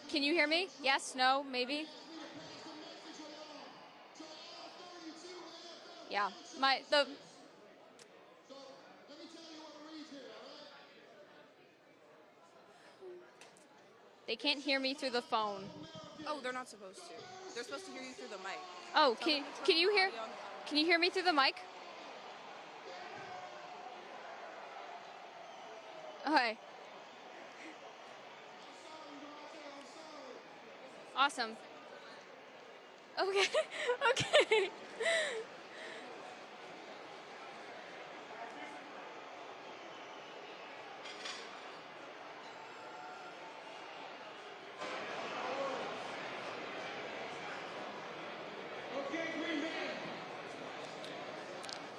Can you hear me? Yes, no, maybe? Yeah. They can't hear me through the phone. Oh, they're not supposed to. They're supposed to hear you through the mic. Oh, can you hear? Can you hear me through the mic? Okay. Awesome. Okay. Okay.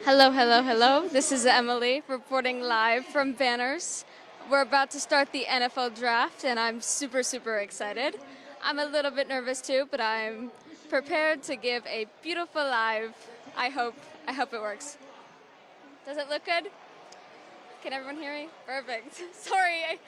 Hello, hello, hello. This is Emily reporting live from Banners. We're about to start the NFL draft, and I'm super, super excited. I'm a little bit nervous too, but I'm prepared to give a beautiful live. I hope it works. Does it look good? Can everyone hear me? Perfect. Sorry.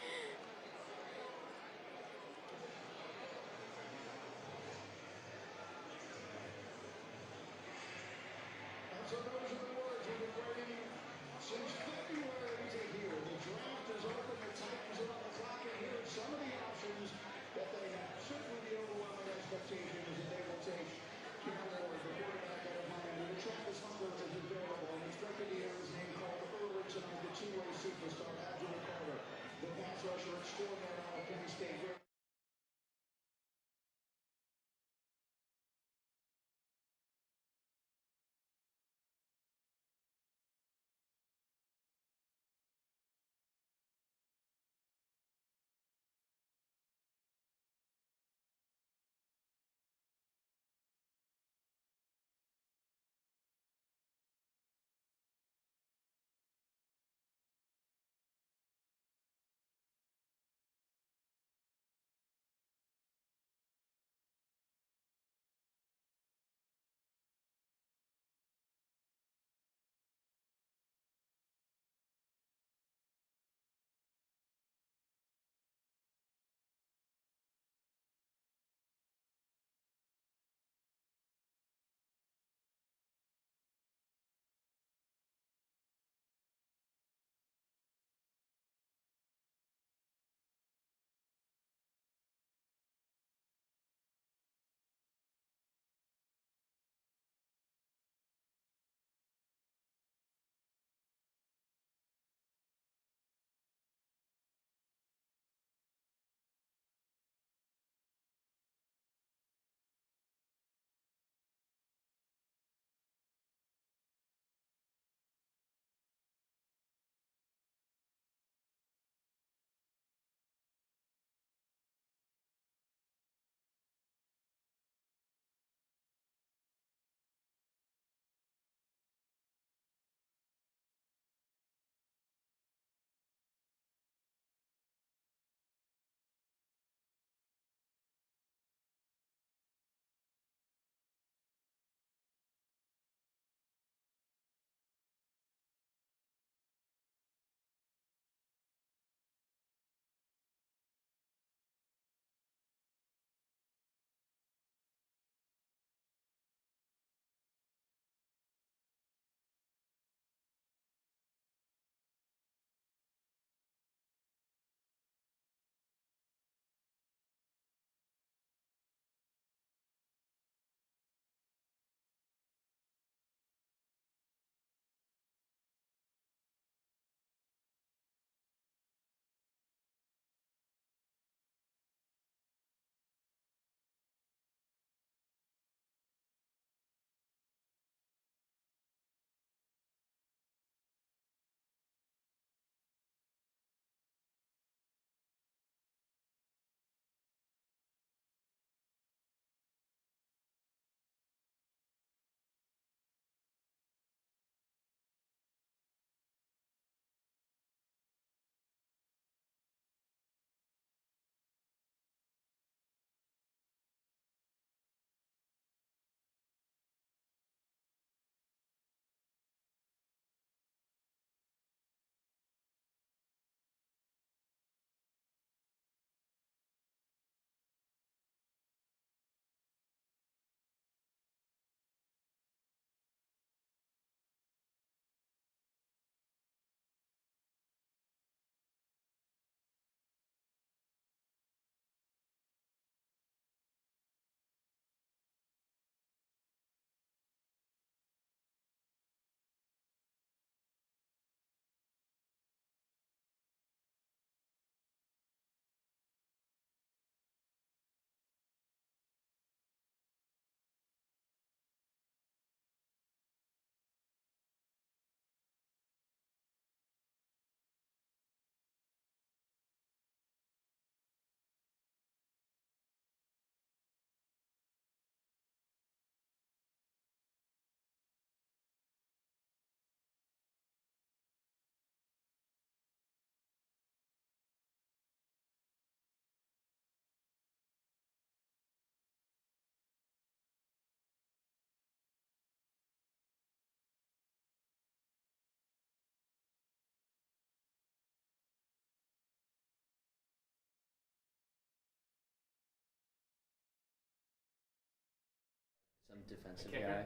defensive guy.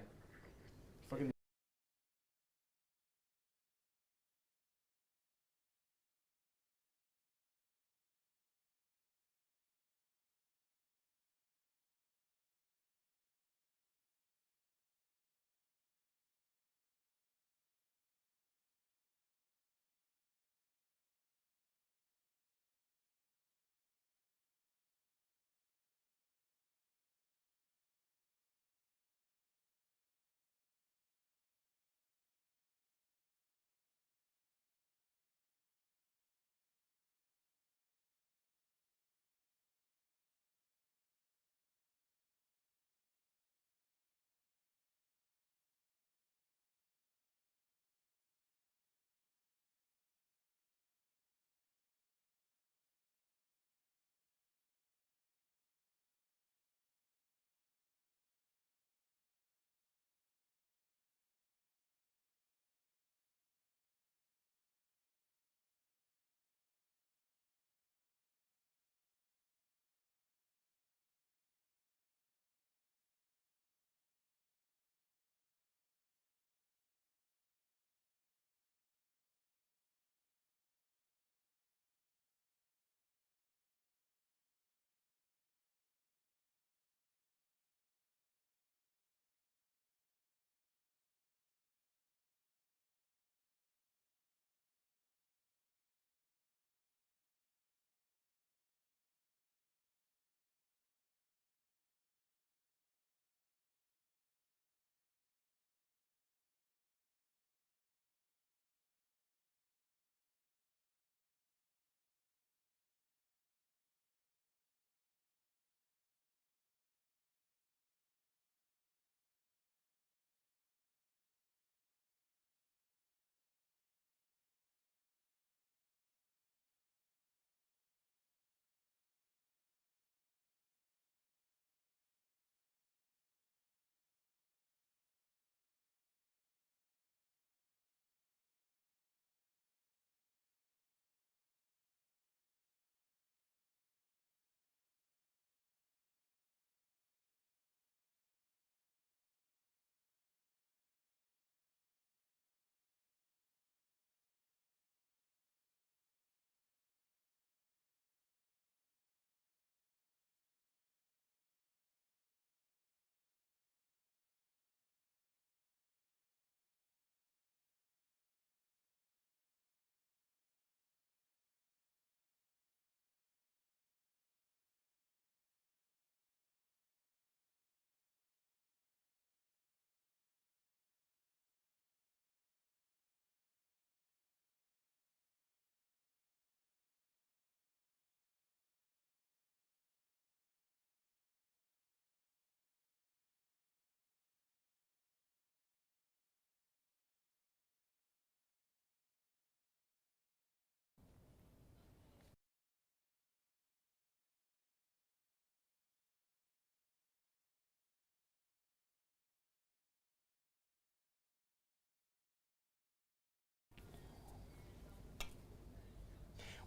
Fucking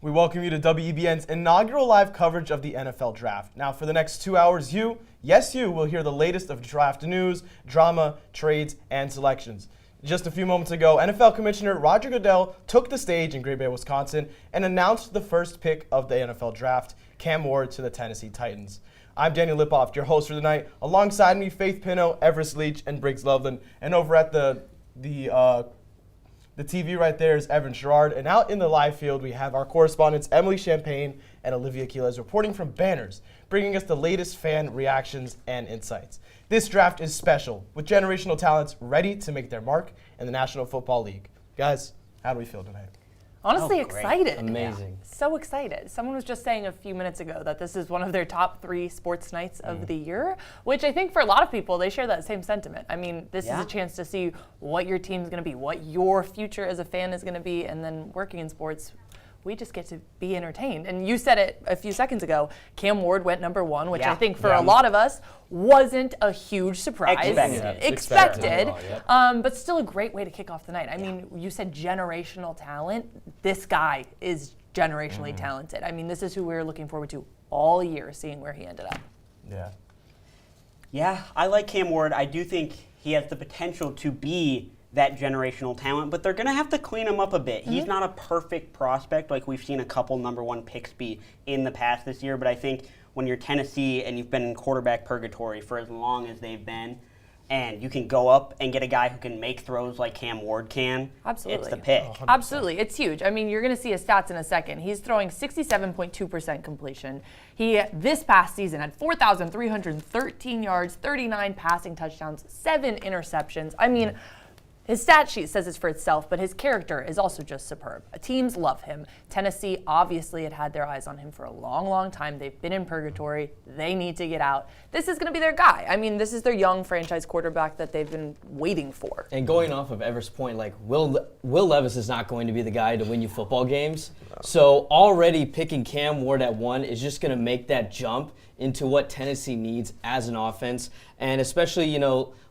We welcome you to WEBN's inaugural live coverage of the NFL Draft. Now, for the next 2 hours, yes, you will hear the latest of draft news, drama, trades, and selections. Just a few moments ago, NFL Commissioner Roger Goodell took the stage in Green Bay, Wisconsin, and announced the first pick of the NFL Draft, Cam Ward to the Tennessee Titans. I'm Daniel Lipoff, your host for tonight. Alongside me, Faith Pinto, Everest Leach, and Briggs Loveland. And over at the TV right there is Evan Sherrard. And out in the live field, we have our correspondents Emily Champagne and Olivia Quiles reporting from Banners, bringing us the latest fan reactions and insights. This draft is special, with generational talents ready to make their mark in the National Football League. Guys, how do we feel tonight? Honestly, excited. Amazing. So excited. Someone was just saying a few minutes ago that this is one of their top 3 sports nights of the year, which I think for a lot of people, they share that same sentiment. I mean, this is a chance to see what your team's going to be, what your future as a fan is going to be, and then working in sports, we just get to be entertained. And you said it a few seconds ago, Cam Ward went number 1, which I think for a lot of us wasn't a huge surprise. Expected. But still a great way to kick off the night. I mean, you said generational talent. This guy is generationally talented. I mean, this is who we were looking forward to all year, seeing where he ended up. Yeah. Yeah, I like Cam Ward. I do think he has the potential to be that generational talent, but they're going to have to clean him up a bit. He's not a perfect prospect like we've seen a couple #1 picks be in the past this year, but I think when you're Tennessee and you've been in quarterback purgatory for as long as they've been, and you can go up and get a guy who can make throws like Cam Ward can, Absolutely. it's the pick. 100%. Absolutely. It's huge. I mean, you're going to see his stats in a second. He's throwing 67.2% completion. He, this past season, had 4,313 yards, 39 passing touchdowns, 7 interceptions. I mean, his stat sheet says it's for itself, but his character is also just superb. Teams love him. Tennessee obviously had their eyes on him for a long, long time. They've been in purgatory. They need to get out. This is going to be their guy. I mean, this is their young franchise quarterback that they've been waiting for. And going off of Ever's point, like Will Levis is not going to be the guy to win you football games. So already picking Cam Ward at 1 is just going to make that jump into what Tennessee needs as an offense. And especially,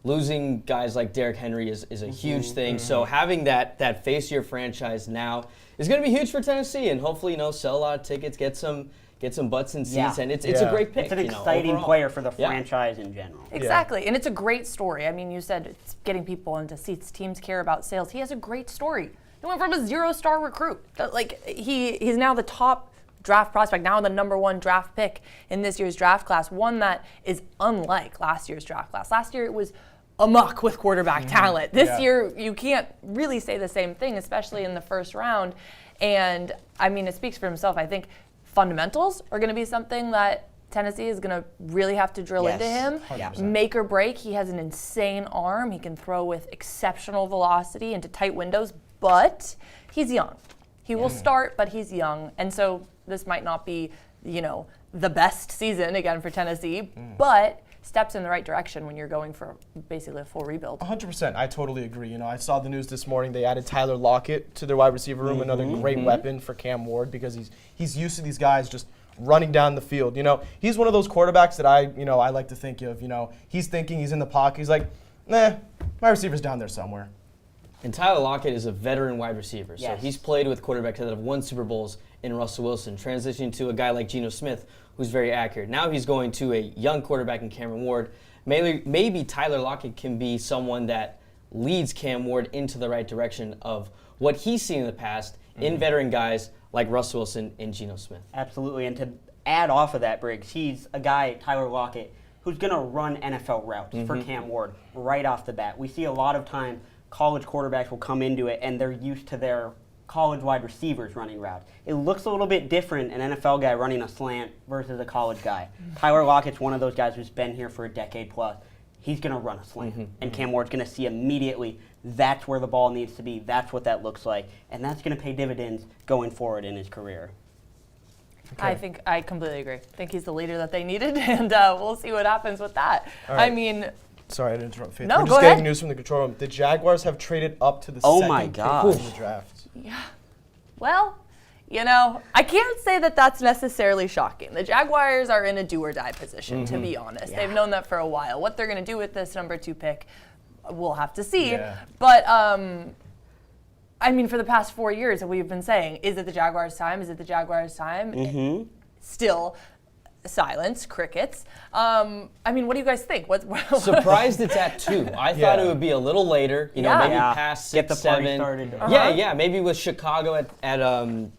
losing guys like Derrick Henry is a huge thing. So having that face of your franchise now is going to be huge for Tennessee, and hopefully, sell a lot of tickets, get some butts in seats, Yeah. and it's a great pick. It's an exciting overall. player for the Yeah. franchise in general. Exactly, and it's a great story. I mean, you said it's getting people into seats. Teams care about sales. He has a great story. He went from a 0-star recruit. Like, he's now the top draft prospect, now the #1 draft pick in this year's draft class, one that is unlike last year's draft class. Last year it was amok with quarterback talent. This year you can't really say the same thing, especially in the first round. And I mean, it speaks for himself. I think fundamentals are going to be something that Tennessee is going to really have to drill into him. 100%. Make or break. He has an insane arm. He can throw with exceptional velocity into tight windows, but he's young. He will start, but he's young. And so this might not be, the best season again for Tennessee, but steps in the right direction when you're going for basically a full rebuild. 100%. I totally agree. I saw the news this morning. They added Tyler Lockett to their wide receiver room, another great weapon for Cam Ward because he's used to these guys just running down the field. He's one of those quarterbacks that I like to think of. He's thinking, he's in the pocket. He's like, nah, my receiver's down there somewhere. And Tyler Lockett is a veteran wide receiver. So Yes. he's played with quarterbacks that have won Super Bowls in Russell Wilson, transitioning to a guy like Geno Smith, who's very accurate. Now he's going to a young quarterback in Cameron Ward. Maybe Tyler Lockett can be someone that leads Cam Ward into the right direction of what he's seen in the past in veteran guys like Russell Wilson and Geno Smith. Absolutely, and to add off of that, Briggs, he's a guy, Tyler Lockett, who's going to run NFL routes for Cam Ward right off the bat. We see a lot of time college quarterbacks will come into it and they're used to their college wide receivers running routes. It looks a little bit different, an NFL guy running a slant versus a college guy. Tyler Lockett's one of those guys who's been here for a decade plus. He's going to run a slant, and Cam Ward's going to see immediately that's where the ball needs to be, that's what that looks like, and that's going to pay dividends going forward in his career. Okay. I completely agree. I think he's the leader that they needed, and we'll see what happens with that. right. I mean, Sorry, I didn't interrupt. Faith. No, We're go just getting ahead. news from the control room. The Jaguars have traded up to the Oh second my pick gosh. in the draft. well, I can't say that that's necessarily shocking. The Jaguars are in a do-or-die position, to be honest. They've known that for a while. What they're going to do with this #2 pick, we'll have to see. Yeah. But, I mean, for the past 4 years, we've been saying, is it the Jaguars' time? Is it the Jaguars' time? Still, silence, crickets. I mean, what do you guys think? Surprised it's at 2. I thought it would be a little later, maybe past 6, Get the party 7. started. Yeah, maybe with Chicago at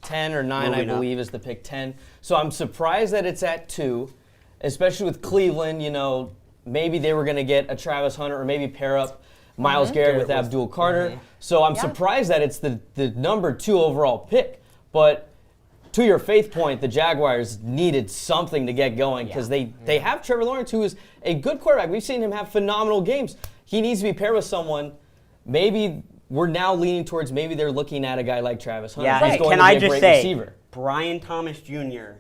10 or 9, Moving I up. believe, is the pick 10. So I'm surprised that it's at 2, especially with Cleveland. Maybe they were going to get a Travis Hunter or maybe pair up Myles Garrett with Abdul Carter. So I'm surprised that it's the #2 overall pick. But to your Faith point, the Jaguars needed something to get going because they have Trevor Lawrence, who is a good quarterback. We've seen him have phenomenal games. He needs to be paired with someone. Maybe we're now leaning towards maybe they're looking at a guy like Travis Hunter. Yeah, He's going can to I be a just great say, receiver. Brian Thomas Jr.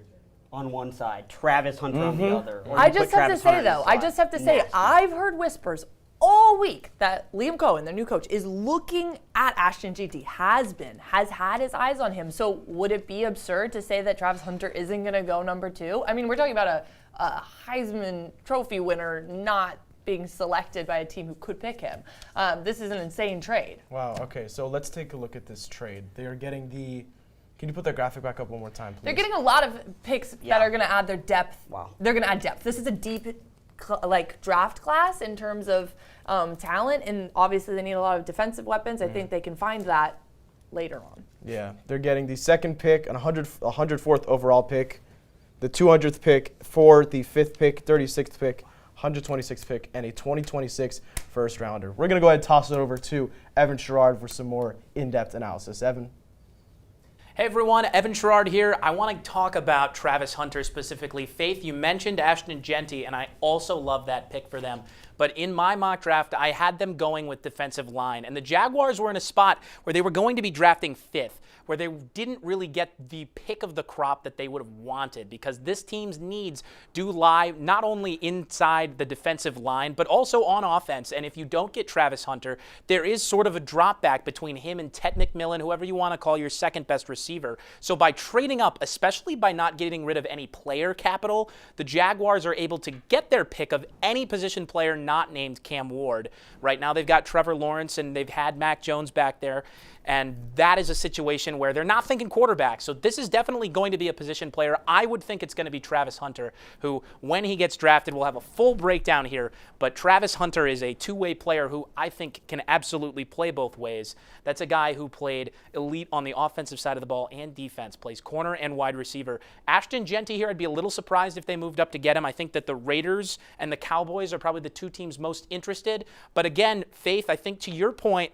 on one side, Travis Hunter on the other. Or I you put just have to Travis say, Hunter though, I inside. just have to say, Nasty. I've heard whispers all week that Liam Cohen, their new coach, is looking at Ashton Jeanty, has had his eyes on him. So would it be absurd to say that Travis Hunter isn't going to go #2? I mean, we're talking about a Heisman Trophy winner not being selected by a team who could pick him. This is an insane trade. Wow. Okay, so let's take a look at this trade. They are getting the. Can you put that graphic back up one more time, please? They're getting a lot of picks that are going to add their depth. Wow. They're going to add depth. This is a deep draft class in terms of talent, and obviously they need a lot of defensive weapons. I think they can find that later on. Yeah, they're getting the second pick, an 104th overall pick, the 200th pick, for the 5th pick, 36th pick, 126th pick, and a 2026 first rounder. We're going to go ahead and toss it over to Evan Sherrard for some more in-depth analysis. Evan? Hey everyone, Evan Sherrard here. I want to talk about Travis Hunter specifically. Faith, you mentioned Ashton Genty, and I also love that pick for them. But in my mock draft, I had them going with defensive line. And the Jaguars were in a spot where they were going to be drafting 5th, where they didn't really get the pick of the crop that they would have wanted, because this team's needs do lie not only inside the defensive line, but also on offense. And if you don't get Travis Hunter, there is sort of a drop back between him and Ted McMillan, whoever you want to call your second best receiver. So by trading up, especially by not getting rid of any player capital, the Jaguars are able to get their pick of any position player not named Cam Ward. Right now they've got Trevor Lawrence and they've had Mac Jones back there. And that is a situation where they're not thinking quarterback. So this is definitely going to be a position player. I would think it's going to be Travis Hunter, who, when he gets drafted, we'll have a full breakdown here. But Travis Hunter is a two-way player who I think can absolutely play both ways. That's a guy who played elite on the offensive side of the ball and defense, plays corner and wide receiver. Ashton Genty here, I'd be a little surprised if they moved up to get him. I think that the Raiders and the Cowboys are probably the two teams most interested. But again, Faith, I think to your point,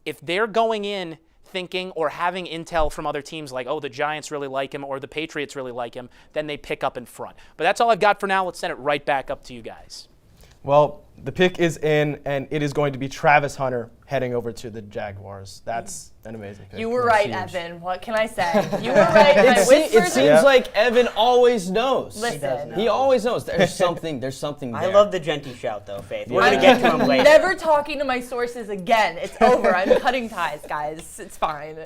if they're going in thinking or having intel from other teams like, oh, the Giants really like him or the Patriots really like him, then they pick up in front. But that's all I've got for now. Let's send it right back up to you guys. Well, the pick is in, and it is going to be Travis Hunter heading over to the Jaguars. That's an amazing pick. You were right, Evan. What can I say? You were right. It seems like Evan always knows. Listen. He always knows. There's something there. I love the Genty shout, though, Faith. We're going to get to him later. Never talking to my sources again. It's over. I'm cutting ties, guys. It's fine.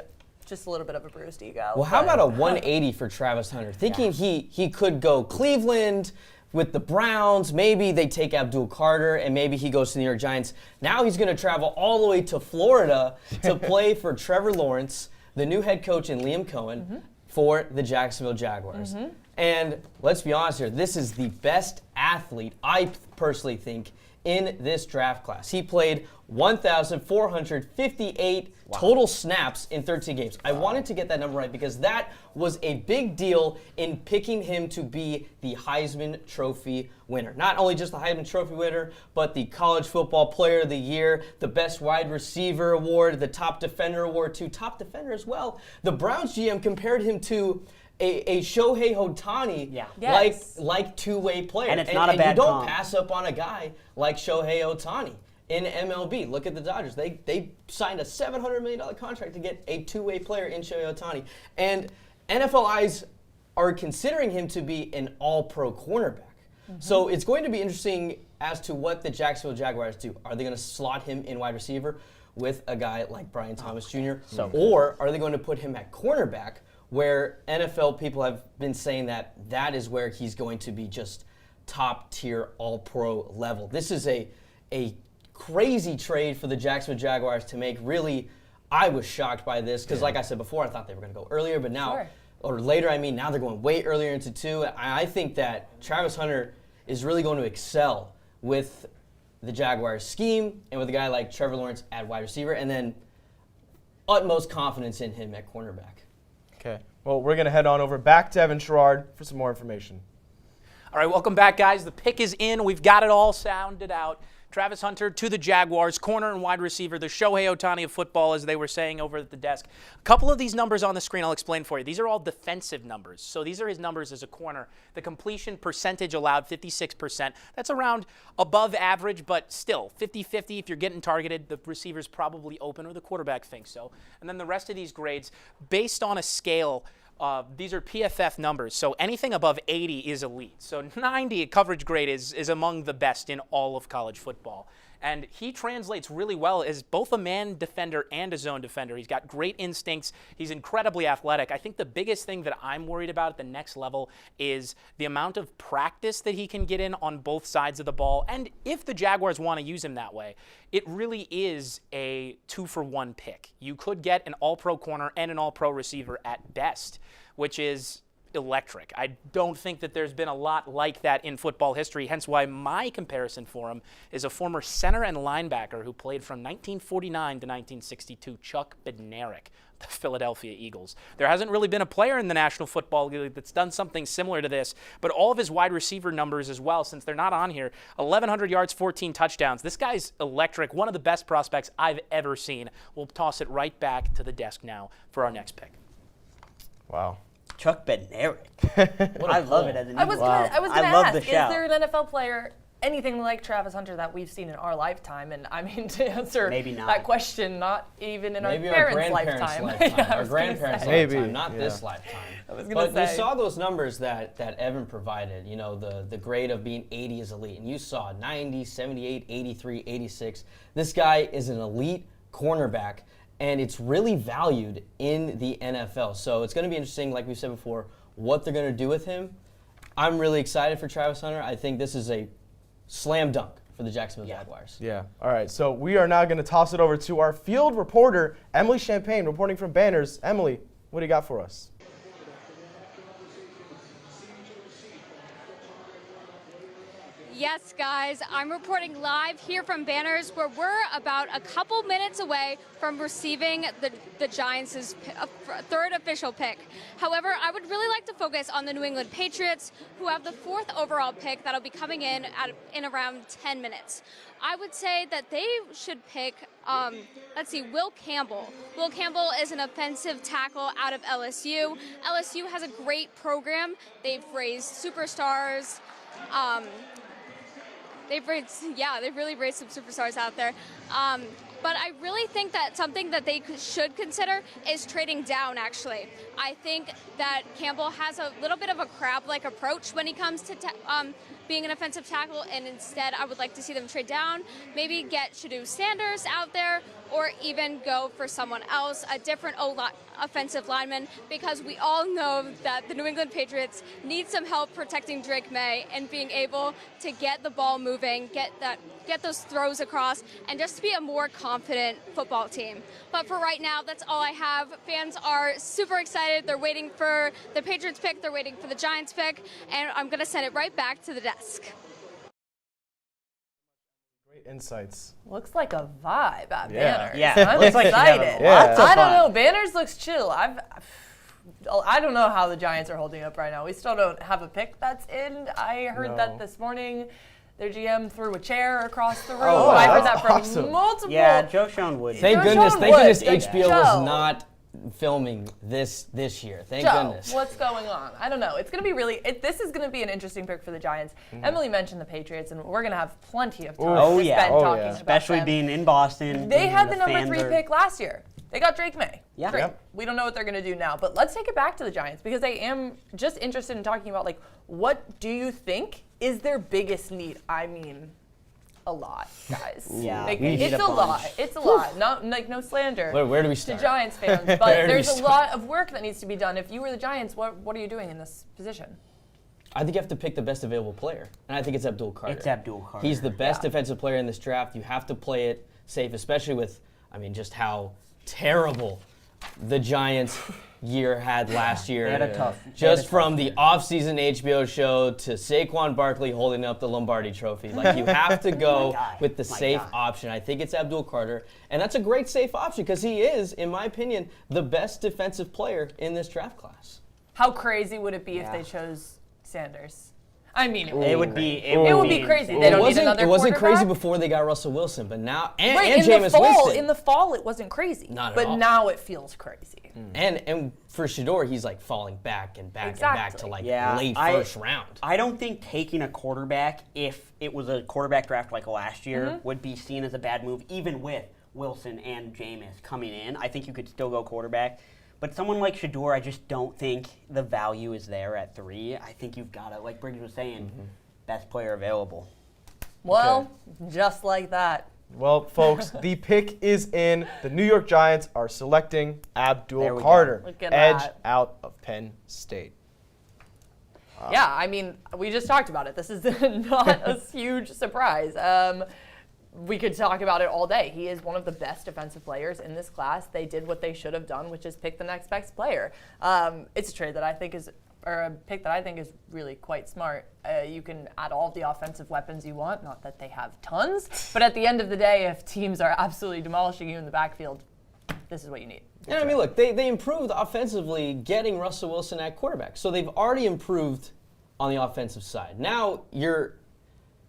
Just a little bit of a bruised ego. Well, how about a 180 for Travis Hunter? Thinking he could go Cleveland with the Browns, maybe they take Abdul Carter, and maybe he goes to the New York Giants. Now he's going to travel all the way to Florida to play for Trevor Lawrence, the new head coach, and Liam Cohen for the Jacksonville Jaguars. And let's be honest here, this is the best athlete, I personally think, in this draft class. He played 1,458 total snaps in 13 games. I wanted to get that number right because that was a big deal in picking him to be the Heisman Trophy winner. Not only just the Heisman Trophy winner, but the College Football Player of the Year, the Best Wide Receiver Award, the Top Defender Award, too. Top Defender as well. The Browns GM compared him to a Shohei Ohtani, like two-way player. And it's not a bad And you don't comp. pass up on a guy like Shohei Ohtani in MLB. Look at the Dodgers. They signed a $700 million contract to get a two-way player in Shohei Ohtani. And NFL eyes are considering him to be an all-pro cornerback. So it's going to be interesting as to what the Jacksonville Jaguars do. Are they going to slot him in wide receiver with a guy like Brian Thomas Jr.? Or are they going to put him at cornerback, where NFL people have been saying that is where he's going to be just top-tier, all-pro level. This is a crazy trade for the Jacksonville Jaguars to make. Really, I was shocked by this because, like I said before, I thought they were going to go earlier, but now, or later, now they're going way earlier into 2. I think that Travis Hunter is really going to excel with the Jaguars scheme and with a guy like Trevor Lawrence at wide receiver, and then utmost confidence in him at cornerback. Okay. Well, we're going to head on over back to Evan Sherrard for some more information. All right, welcome back, guys. The pick is in. We've got it all sounded out. Travis Hunter to the Jaguars, corner and wide receiver, the Shohei Ohtani of football, as they were saying over at the desk. A couple of these numbers on the screen I'll explain for you. These are all defensive numbers. So these are his numbers as a corner. The completion percentage allowed, 56%. That's around above average, but still, 50-50 if you're getting targeted. The receiver's probably open or the quarterback thinks so. And then the rest of these grades, based on a scale, these are PFF numbers, so anything above 80 is elite. So 90 coverage grade is among the best in all of college football. And he translates really well as both a man defender and a zone defender. He's got great instincts. He's incredibly athletic. I think the biggest thing that I'm worried about at the next level is the amount of practice that he can get in on both sides of the ball. And if the Jaguars want to use him that way, it really is a 2-for-1 pick. You could get an all-pro corner and an all-pro receiver at best, which is electric. I don't think that there's been a lot like that in football history, hence why my comparison for him is a former center and linebacker who played from 1949 to 1962, Chuck Bednarik, the Philadelphia Eagles. There hasn't really been a player in the National Football League that's done something similar to this, but all of his wide receiver numbers as well, since they're not on here, 1,100 yards, 14 touchdowns. This guy's electric, one of the best prospects I've ever seen. We'll toss it right back to the desk now for our next pick. Wow. Chuck Bednarik. I love it as an I was Eagle. gonna love ask, the is shout. there an NFL player anything like Travis Hunter that we've seen in our lifetime? And I mean, to answer Maybe not. that question, not even in Maybe our our parents' grandparents' lifetime. lifetime. Yeah, I Our was gonna grandparents' say. Maybe, lifetime, not yeah. this lifetime. was gonna But you say. saw those numbers that Evan provided, the grade of being 80 is elite. And you saw 90, 78, 83, 86. This guy is an elite cornerback, and it's really valued in the NFL. So it's going to be interesting, like we said before, what they're going to do with him. I'm really excited for Travis Hunter. I think this is a slam dunk for the Jacksonville Jaguars. Yeah. All right. So we are now going to toss it over to our field reporter, Emily Champagne, reporting from Banners. Emily, what do you got for us? Yes, guys, I'm reporting live here from Banners, where we're about a couple minutes away from receiving the Giants' third official pick. However, I would really like to focus on the New England Patriots, who have the 4th overall pick that'll be coming in around 10 minutes. I would say that they should pick, Will Campbell. Will Campbell is an offensive tackle out of LSU. LSU has a great program. They've raised superstars. They've really raised some superstars out there. But I really think that something that they should consider is trading down, actually. I think that Campbell has a little bit of a crab-like approach when he comes to being an offensive tackle, and instead I would like to see them trade down, maybe get Shedeur Sanders out there, or even go for someone else, a different offensive lineman, because we all know that the New England Patriots need some help protecting Drake May and being able to get the ball moving, get those throws across, and just to be a more confident football team. But for right now, that's all I have. Fans are super excited. They're waiting for the Patriots pick. They're waiting for the Giants pick. And I'm going to send it right back to the desk. Great insights. Looks like a vibe at Yeah. Banners. Yeah, I'm looks like you're having excited. lots of I don't fun. know. Banners looks chill. I don't know how the Giants are holding up right now. We still don't have a pick that's in. I heard that this morning. Their GM threw a chair across the room. Oh, I heard that that's from awesome. multiple. Yeah, Joe Schoen would. Thank Joe goodness, Schoen thank goodness would. HBO Joe. was not filming this year. Thank Joe, goodness. what's going on? I don't know. It's going to be this is going to be an interesting pick for the Giants. Emily mentioned the Patriots, and we're going to have plenty of time Oh, to yeah. spend Oh, talking yeah. about Especially them. being in Boston. They had the number fans 3 are- pick last year. They got Drake May. Yeah. Great. Yep. We don't know what they're going to do now, but let's take it back to the Giants, because I am just interested in talking about, what do you think is their biggest need? I mean, a lot, guys. Yeah, Like, we need it's a a lot. bunch. It's a lot. Not no slander. Where do we to start? Giants fans, but Where do we there's a start? lot of work that needs to be done. If you were the Giants, what are you doing in this position? I think you have to pick the best available player, and I think it's Abdul Carter. It's Abdul Carter. He's the best Yeah. defensive player in this draft. You have to play it safe, especially with, just how terrible the Giants' year had last year. They had a tough. Just from the offseason HBO show to Saquon Barkley holding up the Lombardi Trophy. Like, you have to go guy. with the My safe guy. option. I think it's Abdul Carter, and that's a great safe option because he is, in my opinion, the best defensive player in this draft class. How crazy would it be if Yeah. they chose Sanders? I mean, It would be. It would be crazy. insane. They don't need wasn't, another it wasn't crazy quarterback? before they got Russell Wilson, but now and Right, in Jameis the fall, Winston. in the fall, it wasn't crazy. Not at but all. now it feels crazy. And for Shedeur, he's like falling back and back and back to Exactly. like Yeah, late I- first round. I don't think taking a quarterback, if it was a quarterback draft like last year, would be seen as a bad move, even with Wilson and Jameis coming in. I think you could still go quarterback. But someone like Shedeur, I just don't think the value is there at 3. I think you've got to, like Briggs was saying, best player available. Well, just like that. Well, folks, the pick is in. The New York Giants are selecting There Abdul we Carter, go. Look at edge that. out of Penn State. Yeah, I mean, we just talked about it. This is not a huge surprise. We could talk about it all day. He is one of the best defensive players in this class. They did what they should have done, which is pick the next best player. It's a trade that I think is a pick that I think is really quite smart. You can add all the offensive weapons you want, not that they have tons, but at the end of the day, if teams are absolutely demolishing you in the backfield, this is what you need. And I mean, look, they improved offensively getting Russell Wilson at quarterback. So they've already improved on the offensive side. Now you're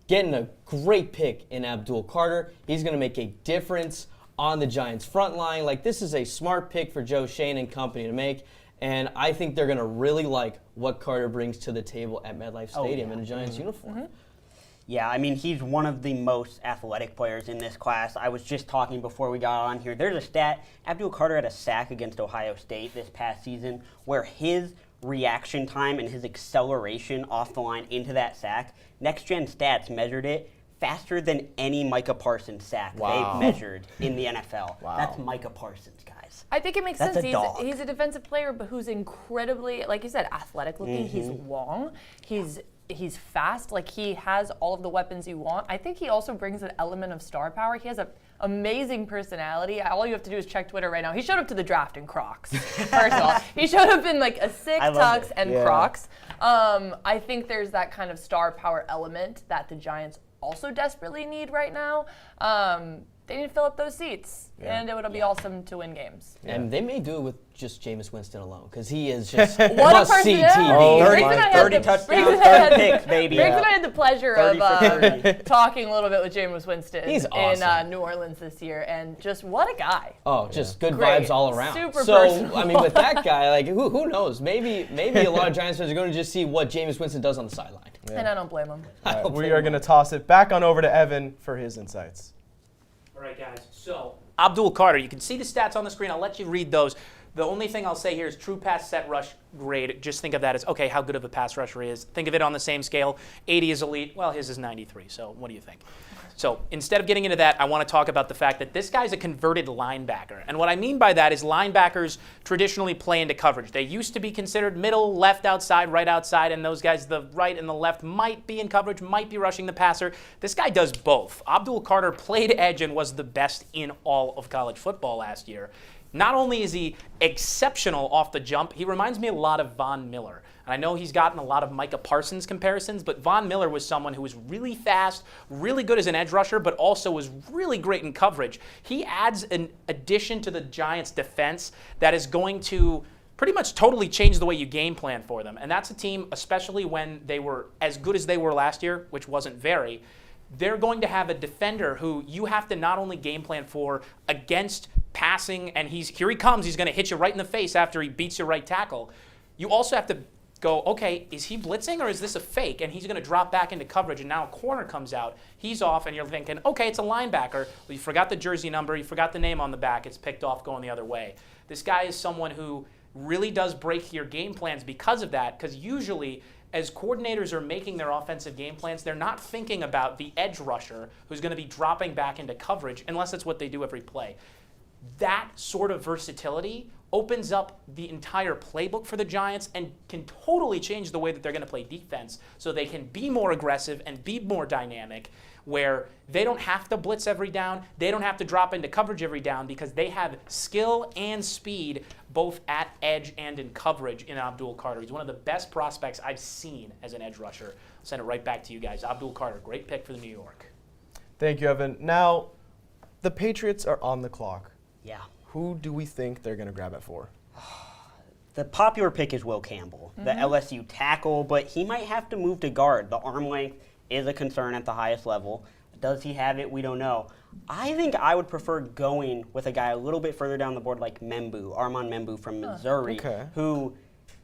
getting a great pick in Abdul Carter. He's going to make a difference on the Giants' front line. Like, this is a smart pick for Joe Schoen and company to make. And I think they're going to really like what Carter brings to the table at MetLife Stadium in a Giants uniform. Yeah, I mean, he's one of the most athletic players in this class. I was just talking before we got on here. There's a stat. Abdul Carter had a sack against Ohio State this past season where his reaction time and his acceleration off the line into that sack, Next Gen Stats measured it faster than any Micah Parsons sack they've measured in the NFL. That's Micah Parsons, guys. I think it makes That's sense. a dog. He's a defensive player, but who's incredibly, like you said, athletic looking. He's long. He's fast. Like, he has all of the weapons you want. I think he also brings an element of star power. He has an amazing personality. All you have to do is check Twitter right now. He showed up to the draft in Crocs, first of all. He showed up in like a sick tux and Crocs. I think there's that kind of star power element that the Giants also desperately need right now. They need to fill up those seats, and it would be awesome to win games. And they may do it with just Jameis Winston alone, because he is just What a must-see personality! TV. 30 touchdowns, 30 picks, baby. Briggs and I had the pleasure 30 of for 30. talking a little bit with Jameis Winston He's in awesome. New Orleans this year, and just what a guy. Oh, just good Great. vibes all around. Super so, personal. I mean, with that guy, like, who knows? Maybe a lot of Giants fans are going to just see what Jameis Winston does on the sideline. And I don't blame him. We are going to toss it back on over to Evan for his insights. All right, guys. So Abdul Carter, you can see the stats on the screen. I'll let you read those. The only thing I'll say here is true pass set rush grade. Just think of that as, okay, how good of a pass rusher he is. Think of it on the same scale. 80 is elite. Well, his is 93. So what do you think? So instead of getting into that, I want to talk about the fact that this guy's a converted linebacker. And what I mean by that is linebackers traditionally play into coverage. They used to be considered middle, left outside, right outside, and those guys, the right and the left, might be in coverage, might be rushing the passer. This guy does both. Abdul Carter played edge and was the best in all of college football last year. Not only is he exceptional off the jump, he reminds me a lot of Von Miller. And I know he's gotten a lot of Micah Parsons comparisons, but Von Miller was someone who was really fast, really good as an edge rusher, but also was really great in coverage. He adds an addition to the Giants' defense that is going to pretty much totally change the way you game plan for them. And that's a team, especially when they were as good as they were last year, which wasn't very, they're going to have a defender who you have to not only game plan for against passing, and here he comes, he's going to hit you right in the face after he beats your right tackle. You also have to go, okay, is he blitzing or is this a fake? And he's going to drop back into coverage, and now a corner comes out. He's off, and you're thinking, okay, it's a linebacker. Well, you forgot the jersey number. You forgot the name on the back. It's picked off going the other way. This guy is someone who really does break your game plans because of that, because usually as coordinators are making their offensive game plans, they're not thinking about the edge rusher who's going to be dropping back into coverage unless it's what they do every play. That sort of versatility opens up the entire playbook for the Giants and can totally change the way that they're going to play defense so they can be more aggressive and be more dynamic, where they don't have to blitz every down, they don't have to drop into coverage every down, because they have skill and speed both at edge and in coverage in Abdul Carter. He's one of the best prospects I've seen as an edge rusher. I'll send it right back to you guys. Abdul Carter, great pick for the New York. Thank you, Evan. Now, the Patriots are on the clock. Yeah. Who do we think they're going to grab it for? The popular pick is Will Campbell, the LSU tackle, but he might have to move to guard. The arm length is a concern at the highest level. Does he have it? We don't know. I think I would prefer going with a guy a little bit further down the board like Armand Membu from Missouri, who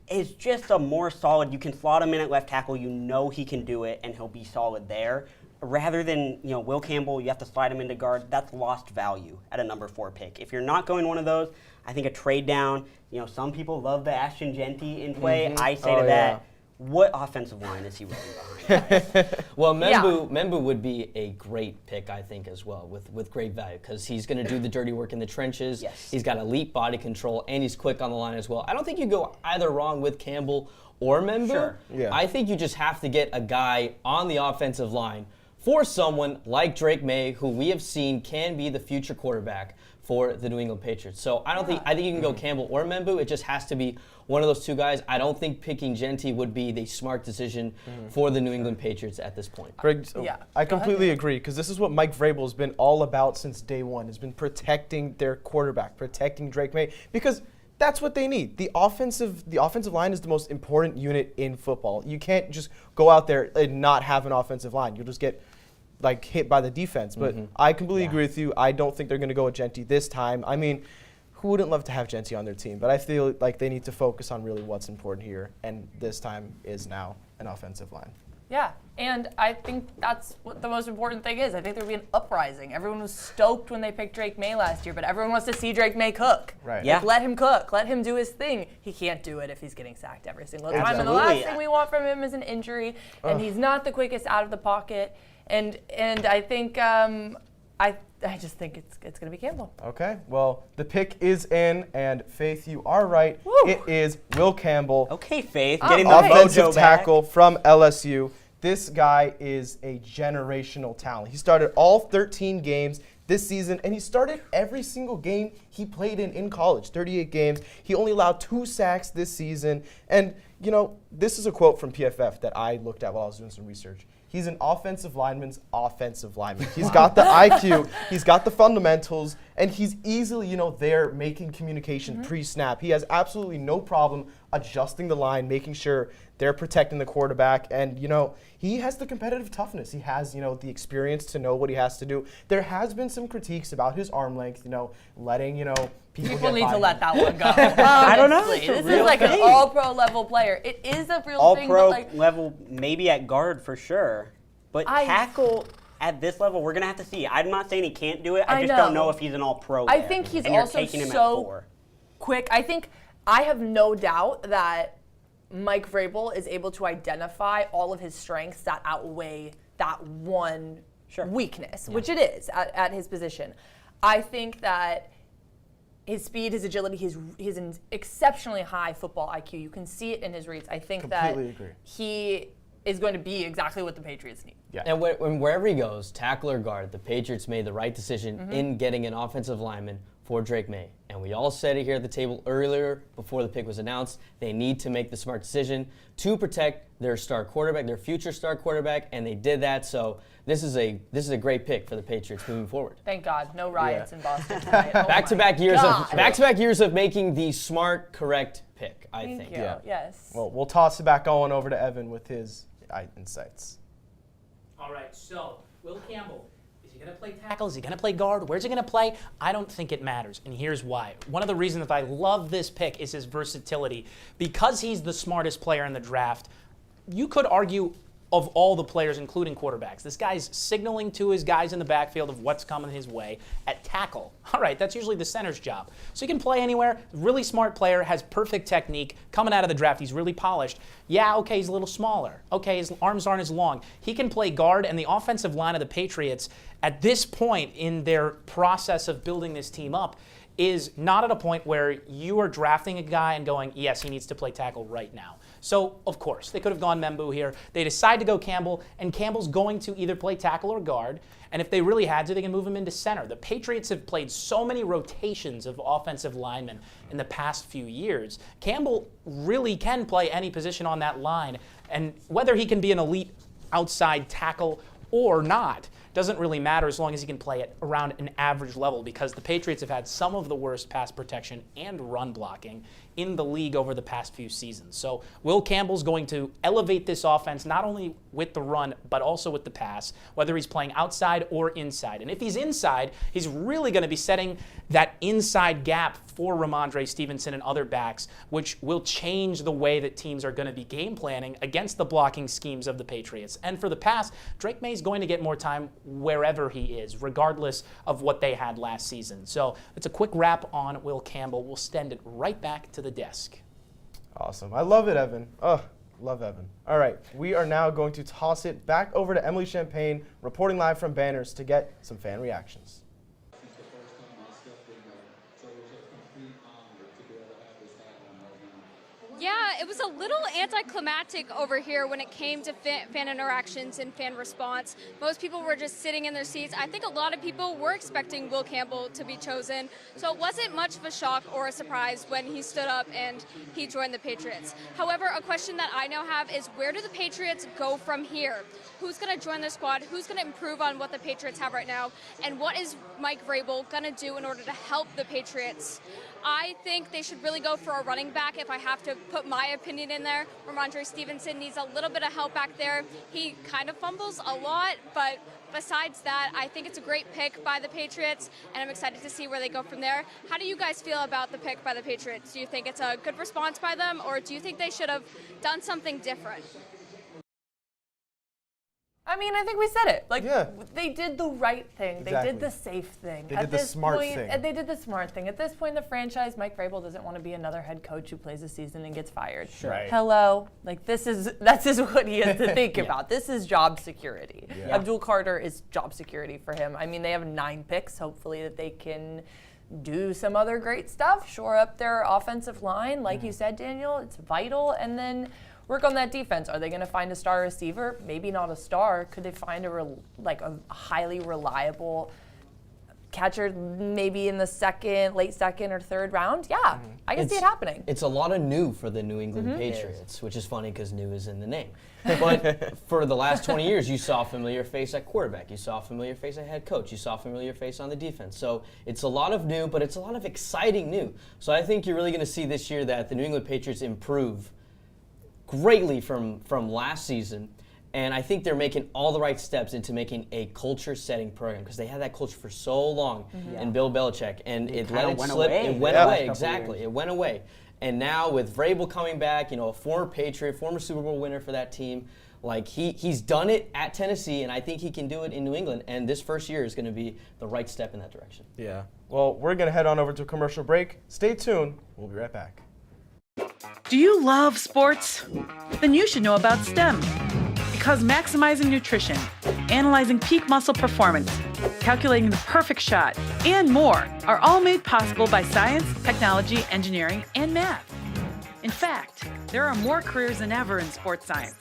is just a more solid, you can slot him in at left tackle, you know he can do it, and he'll be solid there. Rather than, Will Campbell, you have to slide him into guard. That's lost value at a number 4 pick. If you're not going one of those, I think a trade down, some people love the Ashton Genty in play. I say to that, what offensive line is he running behind? Well, Membu would be a great pick, I think, as well, with great value, because he's going to do the dirty work in the trenches. Yes. He's got elite body control, and he's quick on the line as well. I don't think you go either wrong with Campbell or Membu. Sure. Yeah. I think you just have to get a guy on the offensive line for someone like Drake May, who we have seen can be the future quarterback for the New England Patriots. So I think you can go Campbell or Membu. It just has to be one of those two guys. I don't think picking Genty would be the smart decision for the New England Patriots at this point. Greg, I completely agree, because this is what Mike Vrabel has been all about since day one, has been protecting their quarterback, protecting Drake May, because that's what they need. The offensive line is the most important unit in football. You can't just go out there and not have an offensive line. You'll just get hit by the defense. But I completely agree with you. I don't think they're going to go with Genty this time. I mean, who wouldn't love to have Genty on their team? But I feel like they need to focus on really what's important here, and this time is now an offensive line. Yeah, and I think that's what the most important thing is. I think there'll be an uprising. Everyone was stoked when they picked Drake May last year, but everyone wants to see Drake May cook. Right. Yeah. Let him cook. Let him do his thing. He can't do it if he's getting sacked every single time. And the last thing we want from him is an injury, and he's not the quickest out of the pocket. And I think I just think it's going to be Campbell. Okay, well, the pick is in, and Faith, you are right. Woo. It is Will Campbell. Okay, Faith, getting the Offensive mojo back. tackle from LSU. This guy is a generational talent. He started all 13 games this season, and he started every single game he played in college, 38 games. He only allowed 2 sacks this season. And, this is a quote from PFF that I looked at while I was doing some research. He's an offensive lineman's offensive lineman. He's got the IQ, he's got the fundamentals, and he's easily, there making communication pre-snap. He has absolutely no problem adjusting the line, making sure they're protecting the quarterback, and, he has the competitive toughness. He has, the experience to know what he has to do. There has been some critiques about his arm length, letting, people need get to by let him. that one go. I don't know. This is like an all-pro level player. It is a real thing. All-pro But level, maybe at guard for sure. But tackle at this level, we're going to have to see. I'm not saying he can't do it. I just don't know if he's an all-pro I there. think he's And you're also taking him at so 4. quick. I have no doubt that Mike Vrabel is able to identify all of his strengths that outweigh that one weakness, which it is at his position. I think that his speed, his agility, he's an exceptionally high football IQ. You can see it in his reads. I think Completely that agree. he is going to be exactly what the Patriots need. Yeah. And wherever he goes, tackle or guard, the Patriots made the right decision in getting an offensive lineman for Drake May. And we all said it here at the table earlier before the pick was announced. They need to make the smart decision to protect their star quarterback, their future star quarterback, and they did that. So this is a great pick for the Patriots moving forward. Thank God, no riots in Boston tonight. Oh Back-to-back years of making the smart, correct pick, I think. Thank you. Yeah. Yes. Well, we'll toss it back on over to Evan with his insights. All right, so Will Campbell, is he going to play tackle? Is he going to play guard? Where's he going to play? I don't think it matters, and here's why. One of the reasons that I love this pick is his versatility. Because he's the smartest player in the draft, you could argue of all the players, including quarterbacks. This guy's signaling to his guys in the backfield of what's coming his way. At tackle, all right, that's usually the center's job. So he can play anywhere. Really smart player, has perfect technique. Coming out of the draft, he's really polished. Yeah, okay, he's a little smaller. Okay, his arms aren't as long. He can play guard, and the offensive line of the Patriots, at this point in their process of building this team up, is not at a point where you are drafting a guy and going, yes, he needs to play tackle right now. So, of course, they could have gone Membu here. They decide to go Campbell, and Campbell's going to either play tackle or guard. And if they really had to, they can move him into center. The Patriots have played so many rotations of offensive linemen in the past few years. Campbell really can play any position on that line. And whether he can be an elite outside tackle or not doesn't really matter as long as he can play at around an average level, because the Patriots have had some of the worst pass protection and run blocking in the league over the past few seasons. So Will Campbell's going to elevate this offense not only with the run but also with the pass, whether he's playing outside or inside. And if he's inside, he's really going to be setting that inside gap for Ramondre Stevenson and other backs, which will change the way that teams are going to be game planning against the blocking schemes of the Patriots. And for the pass, Drake May's going to get more time wherever he is, regardless of what they had last season. So it's a quick wrap on Will Campbell. We'll send it right back to the desk. Awesome. I love it, Evan. Love Evan. All right, we are now going to toss it back over to Emily Champagne, reporting live from Banners to get some fan reactions. Yeah, it was a little anticlimactic over here when it came to fan interactions and fan response. Most people were just sitting in their seats. I think a lot of people were expecting Will Campbell to be chosen, so it wasn't much of a shock or a surprise when he stood up and he joined the Patriots. However, a question that I now have is, where do the Patriots go from here? Who's going to join the squad? Who's going to improve on what the Patriots have right now? And what is Mike Vrabel going to do in order to help the Patriots? I think they should really go for a running back if I have to put my opinion in there. Ramondre Stevenson needs a little bit of help back there. He kind of fumbles a lot, but besides that, I think it's a great pick by the Patriots, and I'm excited to see where they go from there. How do you guys feel about the pick by the Patriots? Do you think it's a good response by them, or do you think they should have done something different? I mean, I think we said it. Like, Yeah. they did the right thing. Exactly. They did the safe thing. They did the smart thing. They did the smart thing. At this point in the franchise, Mike Vrabel doesn't want to be another head coach who plays a season and gets fired. Sure. Right. Hello. Like, that's just what he has to think about. This is job security. Yeah. Abdul Carter is job security for him. I mean, they have 9 picks. Hopefully that they can do some other great stuff, shore up their offensive line. Like you said, Daniel, it's vital. And then work on that defense. Are they going to find a star receiver? Maybe not a star. Could they find a highly reliable catcher maybe in the late second or third round? Yeah, I can see it happening. It's a lot of new for the New England Patriots, which is funny because new is in the name. But for the last 20 years, you saw a familiar face at quarterback. You saw a familiar face at head coach. You saw a familiar face on the defense. So it's a lot of new, but it's a lot of exciting new. So I think you're really going to see this year that the New England Patriots improve greatly from last season, and I think they're making all the right steps into making a culture-setting program because they had that culture for so long in Bill Belichick, and it let it slip. It went away, exactly. It went away, and now with Vrabel coming back, a former Patriot, former Super Bowl winner for that team, like he's done it at Tennessee, and I think he can do it in New England. And this first year is going to be the right step in that direction. Yeah. Well, we're going to head on over to a commercial break. Stay tuned. We'll be right back. Do you love sports? Then you should know about STEM. Because maximizing nutrition, analyzing peak muscle performance, calculating the perfect shot, and more are all made possible by science, technology, engineering, and math. In fact, there are more careers than ever in sports science.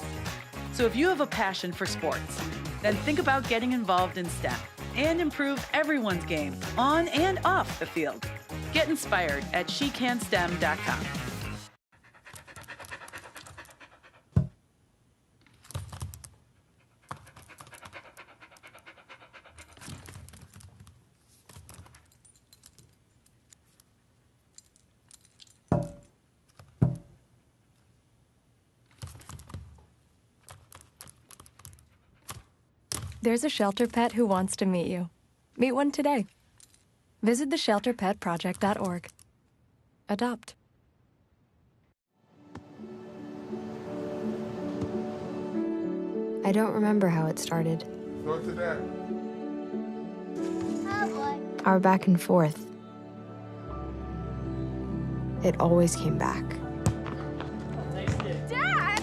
So if you have a passion for sports, then think about getting involved in STEM and improve everyone's game on and off the field. Get inspired at SheCanSTEM.com. There's a shelter pet who wants to meet you. Meet one today. Visit theshelterpetproject.org. Adopt. I don't remember how it started. Go to that. Our back and forth. It always came back. Dad!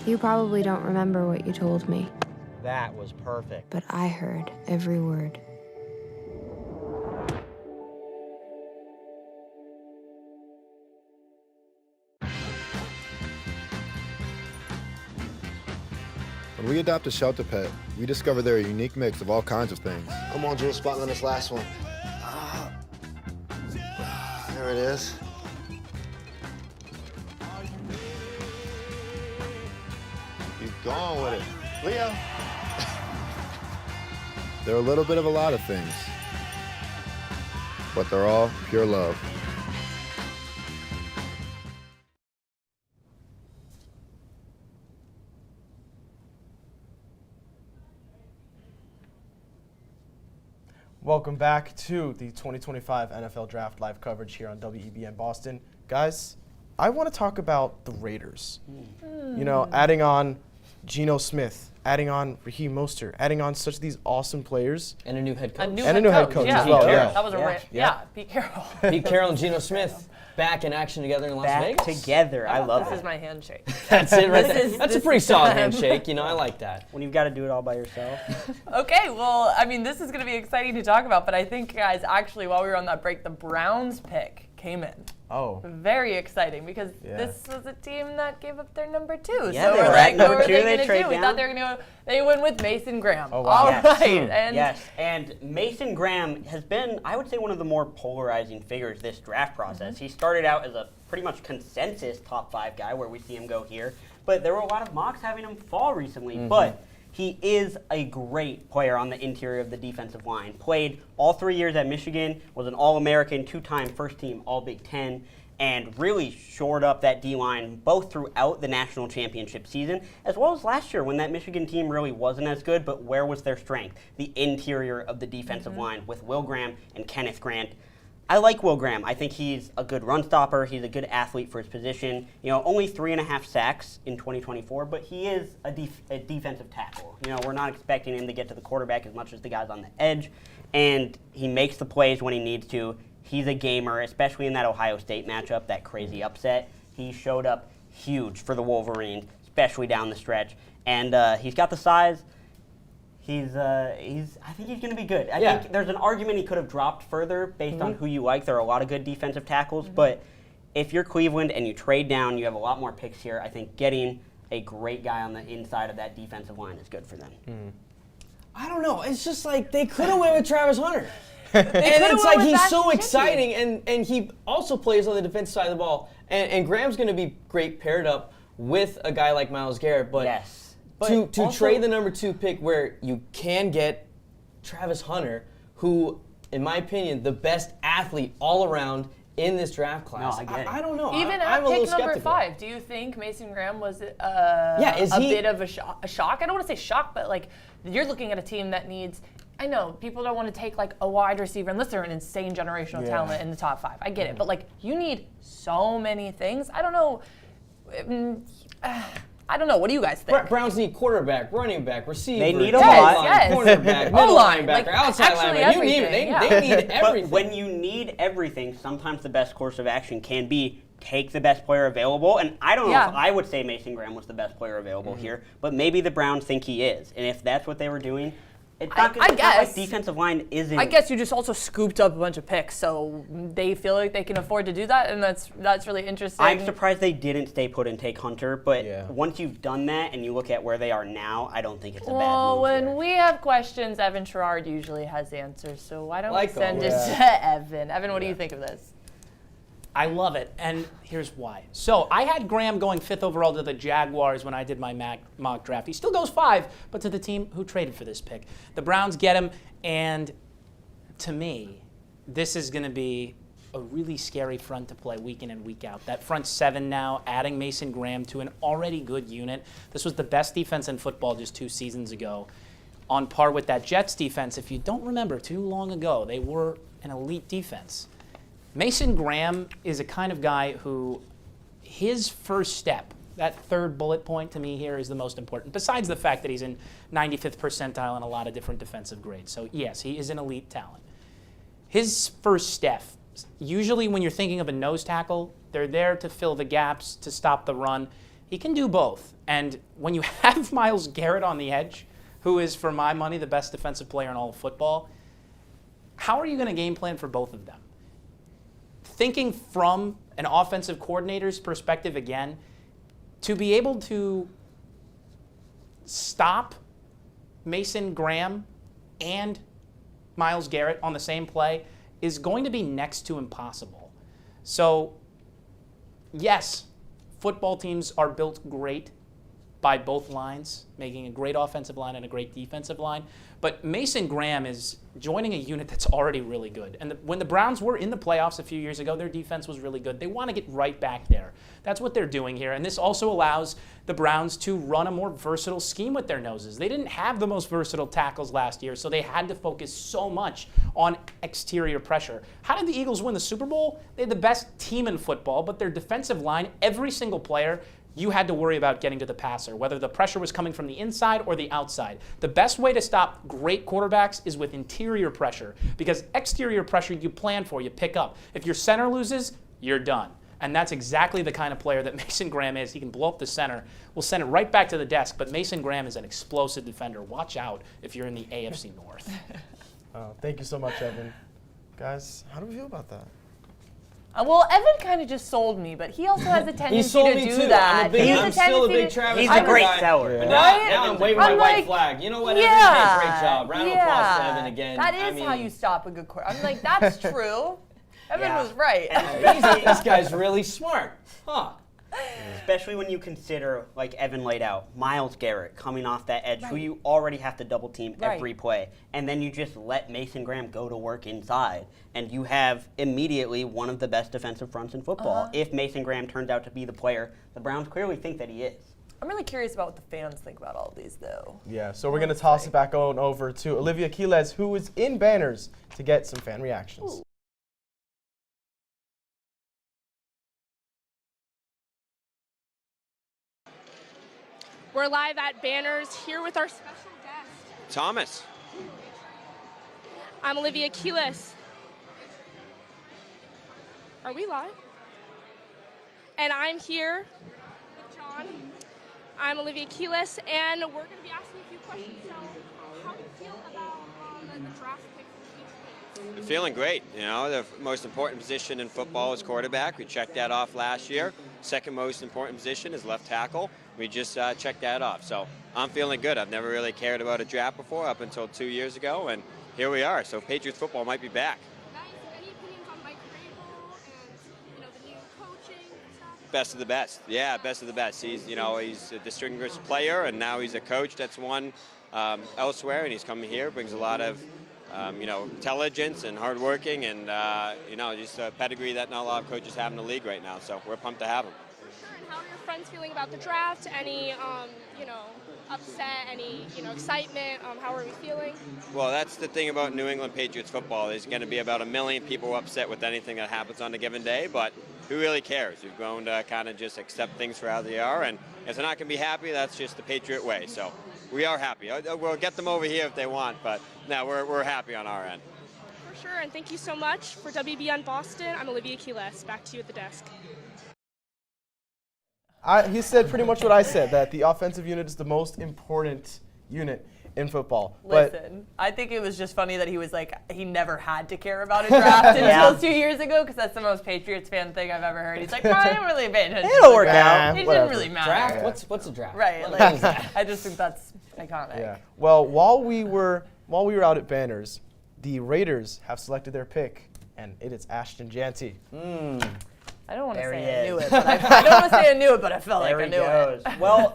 You probably don't remember what you told me, That was perfect. but I heard every word. When we adopt a shelter pet, we discover they're a unique mix of all kinds of things. Come on, Drew, spot on this last one. There it is. Keep going with it. Leo. They're a little bit of a lot of things, but they're all pure love. Welcome back to the 2025 NFL Draft live coverage here on WEBN Boston. Guys, I want to talk about the Raiders. You know, adding on Geno Smith, adding on Raheem Mostert, adding on such these awesome players. And a new head coach. And a new head coach as well. Yeah. Yeah. That was Pete Carroll. Pete Carroll and Geno Smith back in action together in Las Back Vegas. together. I love This it. is my handshake. That's it right there. This is- That's a this pretty is solid them. handshake. I like that. When you've got to do it all by yourself. Okay, well, I mean, this is going to be exciting to talk about, but I think, guys, actually, while we were on that break, the Browns pick came in. Oh. Very exciting because Yeah. this was a team that gave up their number 2. Yeah, so they we're were like, at number what were 2, they they going to trade do? We down. thought they were going to they went with Mason Graham. Oh, wow. All Yes. right. And Yes, and Mason Graham has been, I would say, one of the more polarizing figures this draft process. He started out as a pretty much consensus top 5 guy, where we see him go here, but there were a lot of mocks having him fall recently. But he is a great player on the interior of the defensive line. Played all 3 years at Michigan, was an All-American, 2-time first-team All-Big Ten, and really shored up that D-line both throughout the national championship season, as well as last year when that Michigan team really wasn't as good, but where was their strength? The interior of the defensive line with Will Graham and Kenneth Grant. I like Will Graham. I think he's a good run stopper. He's a good athlete for his position. You know, only 3.5 sacks in 2024, but he is a defensive tackle. You know, we're not expecting him to get to the quarterback as much as the guys on the edge, and he makes the plays when he needs to. He's a gamer, especially in that Ohio State matchup, that crazy upset. He showed up huge for the Wolverines, especially down the stretch, and he's got the size. I think he's going to be good. I think there's an argument he could have dropped further based on who you like. There are a lot of good defensive tackles, but if you're Cleveland and you trade down, you have a lot more picks here. I think getting a great guy on the inside of that defensive line is good for them. I don't know. It's just like they could have went with Travis Hunter. And it's like he's so exciting, and he also plays on the defensive side of the ball. And Graham's going to be great paired up with a guy like Myles Garrett. But Yes. to trade the number 2 pick where you can get Travis Hunter, who, in my opinion, the best athlete all around in this draft class. No, I get it. I don't know. even I'm at a little pick number skeptical. 5, do you think Mason Graham was is a he- bit of a shock? I don't want to say shock, but like you're looking at a team that needs. I know people don't want to take like a wide receiver unless they're an insane generational talent in the top 5. I get it, but like you need so many things. I don't know. I don't know. What do you guys think? Browns need quarterback, running back, receiver. They need a tight lot. end, cornerback, middle O-line, linebacker, like, outside actually linebacker. You name everything, it. They need But everything. when you need everything, sometimes the best course of action can be take the best player available. And I don't know if I would say Mason Graham was the best player available here, but maybe the Browns think he is. And if that's what they were doing, it's not, I it's not guess. like defensive line isn't. I guess you just also scooped up a bunch of picks, so they feel like they can afford to do that, and that's really interesting. I'm surprised they didn't stay put and take Hunter, but Yeah. once you've done that and you look at where they are now, I don't think it's a bad Well, move. when here. we have questions, Evan Sherrard usually has answers, so why don't Like we send it always. to Evan? Evan, what do you think of this? I love it, and here's why. So I had Graham going 5th overall to the Jaguars when I did my mock draft. He still goes 5, but to the team who traded for this pick. The Browns get him, and to me, this is going to be a really scary front to play week in and week out. That front 7 now, adding Mason Graham to an already good unit. This was the best defense in football just 2 seasons ago, on par with that Jets defense. If you don't remember, too long ago, they were an elite defense. Mason Graham is a kind of guy who his first step, that 3rd bullet point to me here is the most important, besides the fact that he's in 95th percentile in a lot of different defensive grades. So yes, he is an elite talent. His first step, usually when you're thinking of a nose tackle, they're there to fill the gaps, to stop the run. He can do both. And when you have Myles Garrett on the edge, who is, for my money, the best defensive player in all of football, how are you going to game plan for both of them? Thinking from an offensive coordinator's perspective again, to be able to stop Mason Graham and Myles Garrett on the same play is going to be next to impossible. So, yes, football teams are built great by both lines, making a great offensive line and a great defensive line. But Mason Graham is joining a unit that's already really good. And when the Browns were in the playoffs a few years ago, their defense was really good. They want to get right back there. That's what they're doing here. And this also allows the Browns to run a more versatile scheme with their noses. They didn't have the most versatile tackles last year, so they had to focus so much on exterior pressure. How did the Eagles win the Super Bowl? They had the best team in football, but their defensive line, every single player, you had to worry about getting to the passer, whether the pressure was coming from the inside or the outside. The best way to stop great quarterbacks is with interior pressure, because exterior pressure you plan for, you pick up. If your center loses, you're done. And that's exactly the kind of player that Mason Graham is. He can blow up the center. We'll send it right back to the desk, but Mason Graham is an explosive defender. Watch out if you're in the AFC North. Thank you so much, Evan. Guys, how do we feel about that? Well, Evan kind of just sold me, but he also has a tendency sold to me do too. that. I'm still a big Travis He's a Hunter great guy. seller. But Right? now I'm waving my I'm white like, flag. You know what? Yeah, Evan did a great job. Round of applause to Evan again. That is how you stop a good quarter. I'm like, that's true. Evan Yeah. was right. This guy's really smart. Huh. Especially when you consider, like Evan laid out, Myles Garrett coming off that edge, who you already have to double team every play, and then you just let Mason Graham go to work inside, and you have immediately one of the best defensive fronts in football. If Mason Graham turns out to be the player, the Browns clearly think that he is. I'm really curious about what the fans think about all of these, though. Yeah, so we're going to toss it back on over to Olivia Quiles, who is in Banners, to get some fan reactions. Ooh. We're live at Banners here with our special guest. Thomas. I'm Olivia Quiles. Are we live? And I'm here with John. I'm Olivia Quiles, and we're going to be asking a few questions. So, how do you feel about the draft pick for the Patriots? I'm feeling great. You know, the most important position in football is quarterback. We checked that off last year. Second most important position is left tackle. We just checked that off. So I'm feeling good. I've never really cared about a draft before up until 2 years ago, and here we are. So Patriots football might be back. Nice. Any opinions on Mike Vrabel and the new coaching stuff? Best of the best. Yeah, best of the best. He's a distinguished player, and now he's a coach that's won elsewhere, and he's coming here, brings a lot of intelligence and hardworking, and just a pedigree that not a lot of coaches have in the league right now. So we're pumped to have him. Sure. And how are your friends feeling about the draft? Any upset? Any excitement? How are we feeling? Well, that's the thing about New England Patriots football. There's going to be about 1 million people upset with anything that happens on a given day, but who really cares? We've grown to kind of just accept things for how they are, and if they're not going to be happy, that's just the Patriot way. So we are happy. We'll get them over here if they want, but no, we're happy on our end. For sure, and thank you so much. For WBN Boston, I'm Olivia Quiles. Back to you at the desk. He said pretty much what I said, that the offensive unit is the most important unit in football. Listen, I think it was just funny that he was like, he never had to care about a draft until 2 years ago, because that's the most Patriots fan thing I've ever heard. He's like, I didn't really pay attention. It'll work out. It didn't really matter. Draft? What's a draft? Right. Like, I just think that's iconic. Yeah. Well, while we were out at Banners, the Raiders have selected their pick, and it is Ashton Jeanty. I don't want to There say he I knew is. it, but I don't want to say I knew it, but I felt There like I he knew goes. it. Well,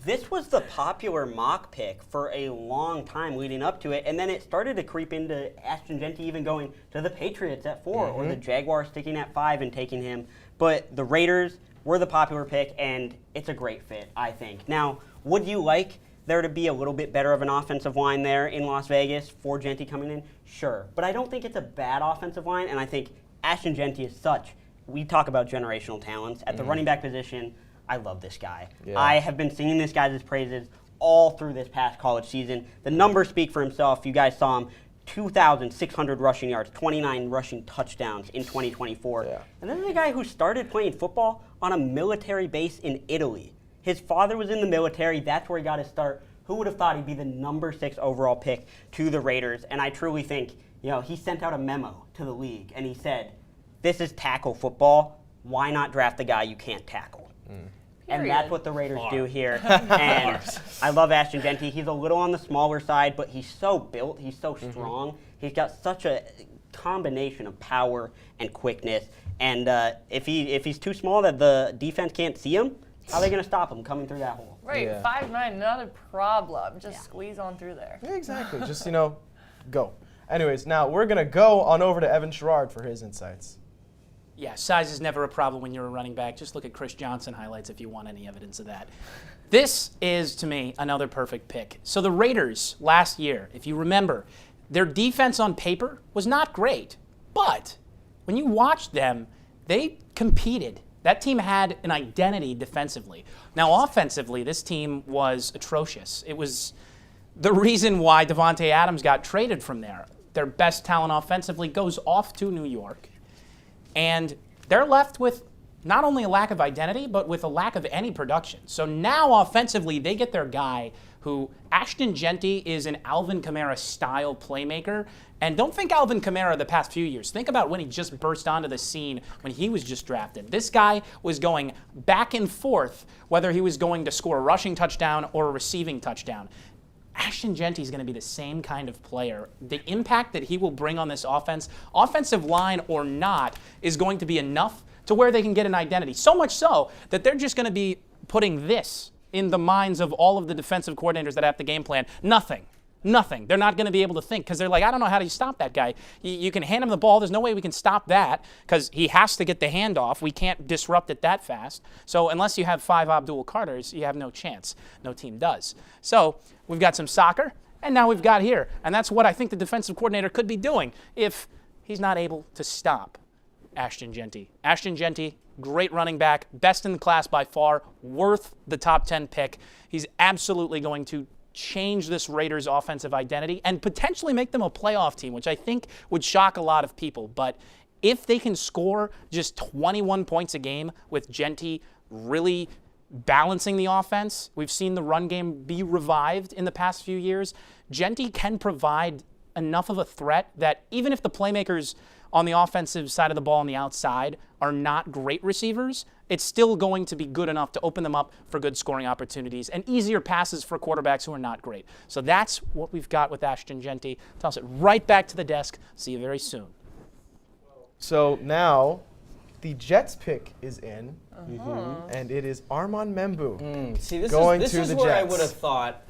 this was the popular mock pick for a long time leading up to it, and then it started to creep into Ashton Jeanty even going to the Patriots at 4, or the Jaguars sticking at 5 and taking him. But the Raiders were the popular pick, and it's a great fit, I think. Now, would you like there to be a little bit better of an offensive line there in Las Vegas for Jeanty coming in? Sure. But I don't think it's a bad offensive line, and I think Ashton Jeanty is such. We talk about generational talents. At the running back position, I love this guy. Yeah. I have been singing this guy's praises all through this past college season. The numbers speak for himself. You guys saw him, 2,600 rushing yards, 29 rushing touchdowns in 2024. Yeah. And this is a guy who started playing football on a military base in Italy. His father was in the military. That's where he got his start. Who would have thought he'd be the number 6 overall pick to the Raiders? And I truly think, he sent out a memo to the league, and he said, this is tackle football. Why not draft the guy you can't tackle? And that's what the Raiders do here. And I love Ashton Jeanty. He's a little on the smaller side, but he's so built. He's so strong. He's got such a combination of power and quickness. And if he's too small that the defense can't see him, how are they going to stop him coming through that hole? Right, Yeah. 5'9", not a problem. Just squeeze on through there. Yeah, exactly. Just, go. Anyways, now we're going to go on over to Evan Sherrard for his insights. Yeah, size is never a problem when you're a running back. Just look at Chris Johnson highlights if you want any evidence of that. This is, to me, another perfect pick. So the Raiders last year, if you remember, their defense on paper was not great. But when you watched them, they competed. That team had an identity defensively. Now, offensively, this team was atrocious. It was the reason why Davante Adams got traded from there. Their best talent offensively goes off to New York. And they're left with not only a lack of identity, but with a lack of any production. So now offensively, they get their guy who, Ashton Genty, is an Alvin Kamara style playmaker. And don't think Alvin Kamara the past few years. Think about when he just burst onto the scene when he was just drafted. This guy was going back and forth whether he was going to score a rushing touchdown or a receiving touchdown. Ashton Genty is going to be the same kind of player. The impact that he will bring on this offense, offensive line or not, is going to be enough to where they can get an identity. So much so that they're just going to be putting this in the minds of all of the defensive coordinators that have the game plan. Nothing. They're not going to be able to think because they're like, I don't know how to stop that guy. You can hand him the ball. There's no way we can stop that because he has to get the handoff. We can't disrupt it that fast. So unless you have 5 Abdul Carters, you have no chance. No team does. So we've got some soccer, and now we've got here. And that's what I think the defensive coordinator could be doing if he's not able to stop Ashton Genty. Ashton Genty, great running back, best in the class by far, worth the top 10 pick. He's absolutely going to change this Raiders offensive identity and potentially make them a playoff team, which I think would shock a lot of people. But if they can score just 21 points a game with Genty really balancing the offense, we've seen the run game be revived in the past few years. Genty can provide enough of a threat that even if the playmakers on the offensive side of the ball on the outside are not great receivers, it's still going to be good enough to open them up for good scoring opportunities and easier passes for quarterbacks who are not great. So that's what we've got with Ashton Genty. Toss it right back to the desk. See you very soon. So now the Jets pick is in, and it is Armand Membu See, this going is to the where Jets. I would have thought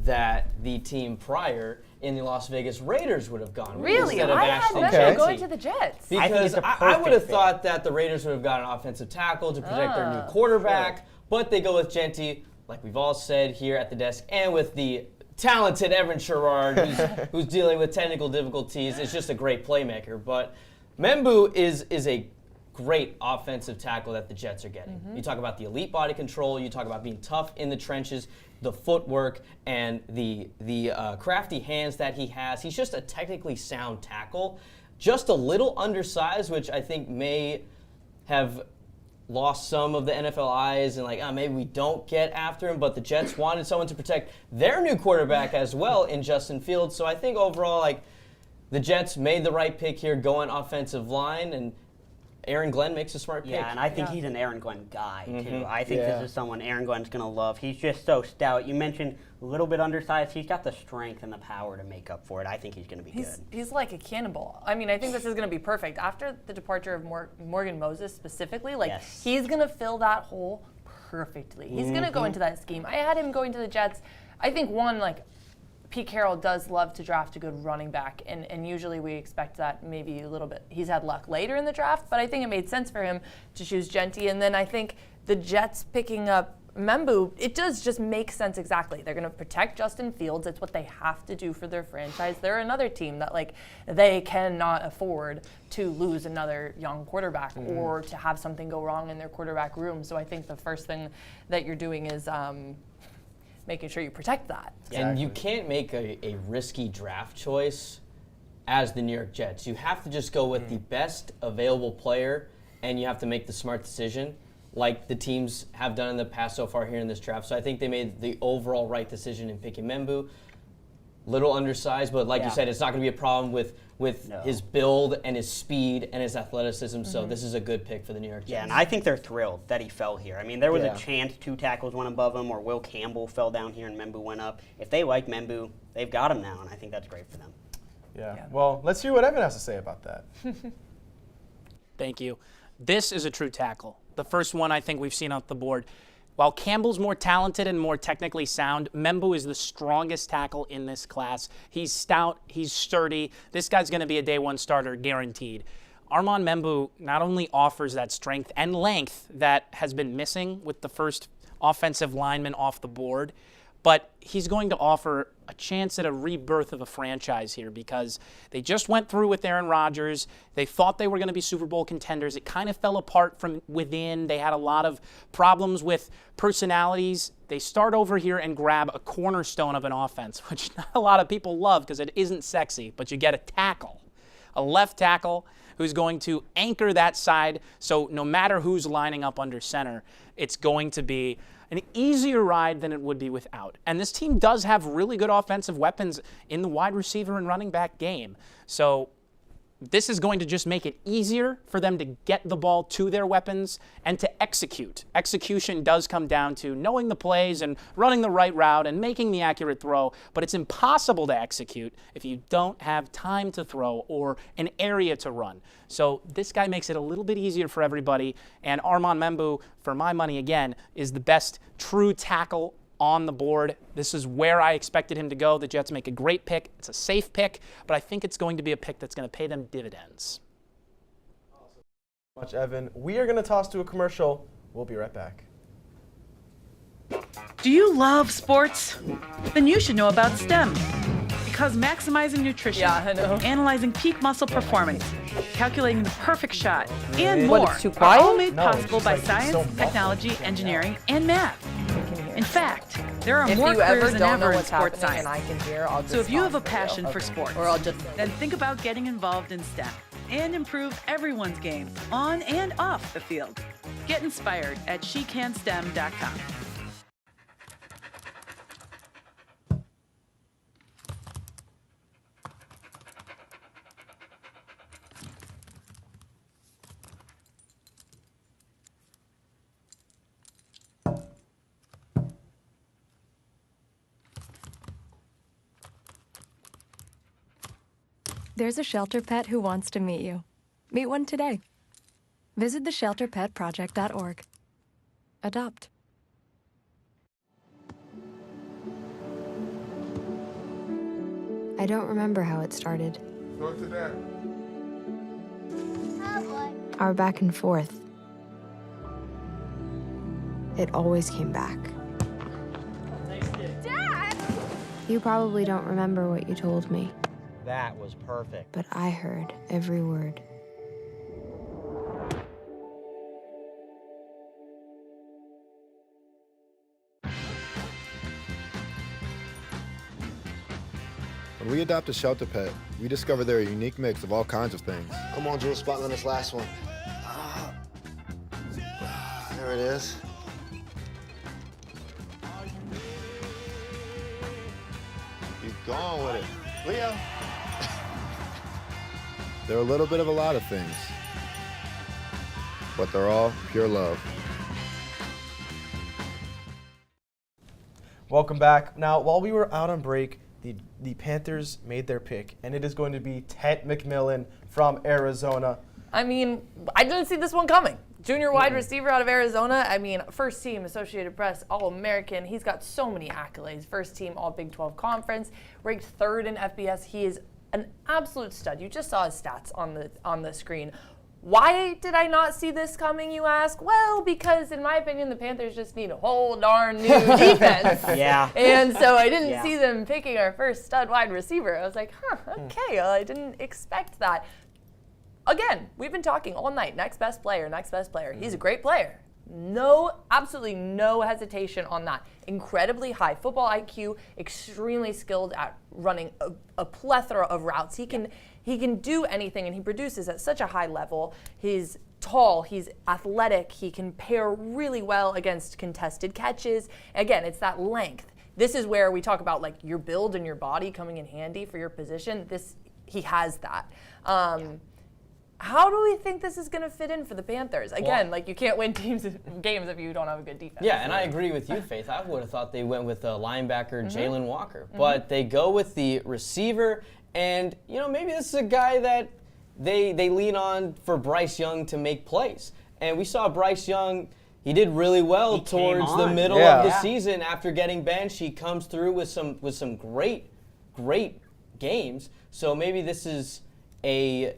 that the team prior in the Las Vegas Raiders would have gone. Really? Instead of I had Ashton Membu Genty. going to the Jets. Because it's a I would have perfect thought that the Raiders would have got an offensive tackle to protect their new quarterback, but they go with Genty, like we've all said here at the desk, and with the talented Evan Sherrard, who's dealing with technical difficulties, is just a great playmaker. But Membu is a great offensive tackle that the Jets are getting. You talk about the elite body control, you talk about being tough in the trenches, the footwork, and the crafty hands that he has. He's just a technically sound tackle, just a little undersized, which I think may have lost some of the NFL eyes and like, maybe we don't get after him, but the Jets wanted someone to protect their new quarterback as well in Justin Fields. So I think overall, like, the Jets made the right pick here, going offensive line, and Aaron Glenn makes a smart pick. Yeah, and I think he's an Aaron Glenn guy, too. I think this is someone Aaron Glenn's going to love. He's just so stout. You mentioned a little bit undersized. He's got the strength and the power to make up for it. I think he's going to be good. He's like a cannonball. I mean, I think this is going to be perfect. After the departure of Morgan Moses specifically, like, he's going to fill that hole perfectly. He's going to go into that scheme. I had him going to the Jets. I think, one, like, Pete Carroll does love to draft a good running back, and usually we expect that maybe a little bit. He's had luck later in the draft, but I think it made sense for him to choose Genty. And then I think the Jets picking up Membu, it does just make sense exactly. They're going to protect Justin Fields. It's what they have to do for their franchise. They're another team that, like, they cannot afford to lose another young quarterback or to have something go wrong in their quarterback room. So I think the first thing that you're doing is making sure you protect that. And you can't make a risky draft choice as the New York Jets. You have to just go with the best available player, and you have to make the smart decision like the teams have done in the past so far here in this draft. So I think they made the overall right decision in picking Membu. Little undersized, but like you said, it's not going to be a problem with his build and his speed and his athleticism. So this is a good pick for the New York Jets. Yeah, and I think they're thrilled that he fell here. I mean, there was a chance 2 tackles went above him, or Will Campbell fell down here and Membu went up. If they like Membu, they've got him now, and I think that's great for them. Yeah. Well, let's hear what Evan has to say about that. Thank you. This is a true tackle. The first one I think we've seen off the board. While Campbell's more talented and more technically sound, Membu is the strongest tackle in this class. He's stout, he's sturdy. This guy's going to be a day 1 starter, guaranteed. Armand Membu not only offers that strength and length that has been missing with the first offensive lineman off the board, but he's going to offer a chance at a rebirth of a franchise here because they just went through with Aaron Rodgers. They thought they were going to be Super Bowl contenders. It kind of fell apart from within. They had a lot of problems with personalities. They start over here and grab a cornerstone of an offense, which not a lot of people love because it isn't sexy, but you get a tackle, a left tackle who's going to anchor that side. So no matter who's lining up under center, it's going to be an easier ride than it would be without. And this team does have really good offensive weapons in the wide receiver and running back game. So this is going to just make it easier for them to get the ball to their weapons and to execute. Execution does come down to knowing the plays and running the right route and making the accurate throw, but it's impossible to execute if you don't have time to throw or an area to run. So this guy makes it a little bit easier for everybody, and Armand Membou, for my money again, is the best true tackle on the board. This is where I expected him to go. The Jets make a great pick. It's a safe pick, but I think it's going to be a pick that's going to pay them dividends. Much, Evan. We are going to toss to a commercial. We'll be right back. Do you love sports? Then you should know about STEM. Because maximizing nutrition, analyzing peak muscle performance, calculating the perfect shot, and more are all made possible by science, technology, engineering, and math. In fact, there are more careers than ever in sports science. So if you have a passion for sports, then think about getting involved in STEM and improve everyone's game on and off the field. Get inspired at SheCanSTEM.com. There's a shelter pet who wants to meet you. Meet one today. Visit theshelterpetproject.org. Adopt. I don't remember how it started. Go to that. Our back and forth. It always came back. Dad! You probably don't remember what you told me, That was perfect. but I heard every word. When we adopt a shelter pet, we discover they're a unique mix of all kinds of things. Come on, Drew, spot on this last one. There it is. Keep going with it. Leo. They're a little bit of a lot of things, but they're all pure love. Welcome back. Now, while we were out on break, the Panthers made their pick, and it is going to be Ted McMillan from Arizona. I mean, I didn't see this one coming. Junior wide receiver out of Arizona. I mean, first team Associated Press All-American. He's got so many accolades. First team All Big 12 Conference, ranked third in FBS. He is an absolute stud. You just saw his stats on the screen. Why did I not see this coming, you ask? Well, because in my opinion, the Panthers just need a whole darn new defense. Yeah. And so I didn't see them picking our first stud wide receiver. I was like, okay, well, I didn't expect that. Again, we've been talking all night, next best player, next best player. He's a great player. Absolutely no hesitation on that. Incredibly high football IQ, extremely skilled at running a plethora of routes. He can do anything, and he produces at such a high level. He's tall, he's athletic, he can pair really well against contested catches. Again, it's that length. This is where we talk about like your build and your body coming in handy for your position. He has that. How do we think this is going to fit in for the Panthers? Again, you can't win games if you don't have a good defense. Yeah, and I agree with you, Faith. I would have thought they went with the linebacker, Jalen Walker. But they go with the receiver, and, maybe this is a guy that they lean on for Bryce Young to make plays. And we saw Bryce Young, he did really well towards the middle of the season after getting benched. He comes through with some great games. So maybe this is a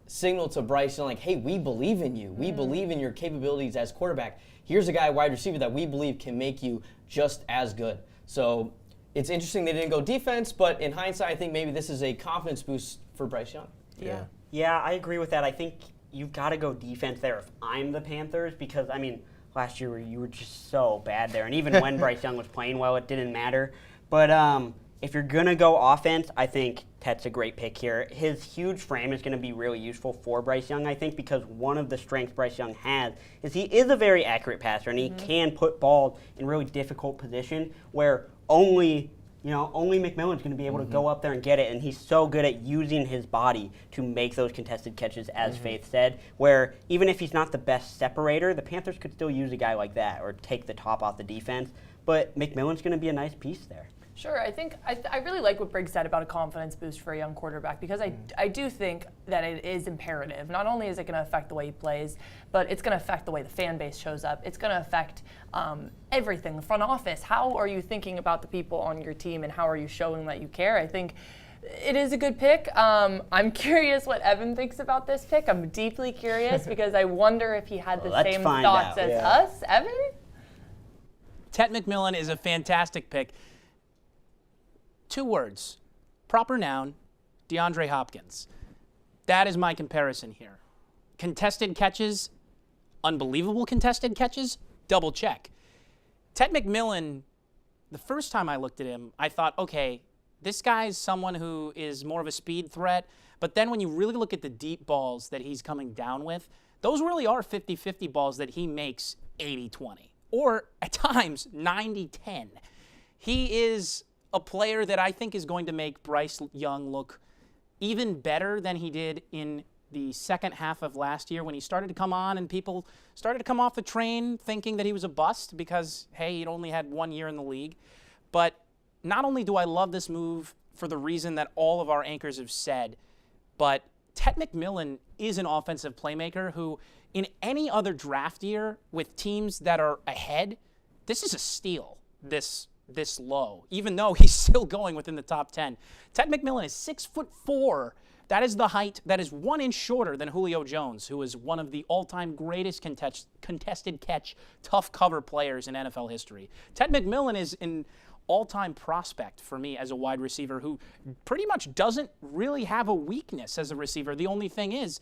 signal to Bryce Young, like, hey, we believe in you. We believe in your capabilities as quarterback. Here's a guy, wide receiver, that we believe can make you just as good. So it's interesting they didn't go defense, but in hindsight, I think maybe this is a confidence boost for Bryce Young. Yeah, I agree with that. I think you've got to go defense there if I'm the Panthers, because, last year you were just so bad there. And even when Bryce Young was playing well, it didn't matter. But, if you're going to go offense, I think Tet's a great pick here. His huge frame is going to be really useful for Bryce Young, I think, because one of the strengths Bryce Young has is he is a very accurate passer, and he can put balls in really difficult position where only McMillan's going to be able to go up there and get it, and he's so good at using his body to make those contested catches, as Faith said, where even if he's not the best separator, the Panthers could still use a guy like that or take the top off the defense. But McMillan's going to be a nice piece there. Sure, I think I really like what Briggs said about a confidence boost for a young quarterback, because I do think that it is imperative. Not only is it going to affect the way he plays, but it's going to affect the way the fan base shows up. It's going to affect everything, the front office. How are you thinking about the people on your team, and how are you showing that you care? I think it is a good pick. I'm curious what Evan thinks about this pick. I'm deeply curious because I wonder if he had the same thoughts as us. Evan? Tet McMillan is a fantastic pick. 2 words, proper noun, DeAndre Hopkins. That is my comparison here. Contested catches, unbelievable contested catches, double check. Tet McMillan, the first time I looked at him, I thought, okay, this guy's someone who is more of a speed threat, but then when you really look at the deep balls that he's coming down with, those really are 50-50 balls that he makes 80-20, or at times 90-10. He is a player that I think is going to make Bryce Young look even better than he did in the second half of last year when he started to come on and people started to come off the train thinking that he was a bust because, hey, he'd only had 1 year in the league. But not only do I love this move for the reason that all of our anchors have said, but Tet McMillan is an offensive playmaker who, in any other draft year with teams that are ahead, this is a steal, this low, even though he's still going within the top 10. Tet McMillan is 6'4". That is the height that is 1 inch shorter than Julio Jones, who is one of the all-time greatest contested catch, tough cover players in NFL history. Tet McMillan is an all-time prospect for me as a wide receiver who pretty much doesn't really have a weakness as a receiver. The only thing is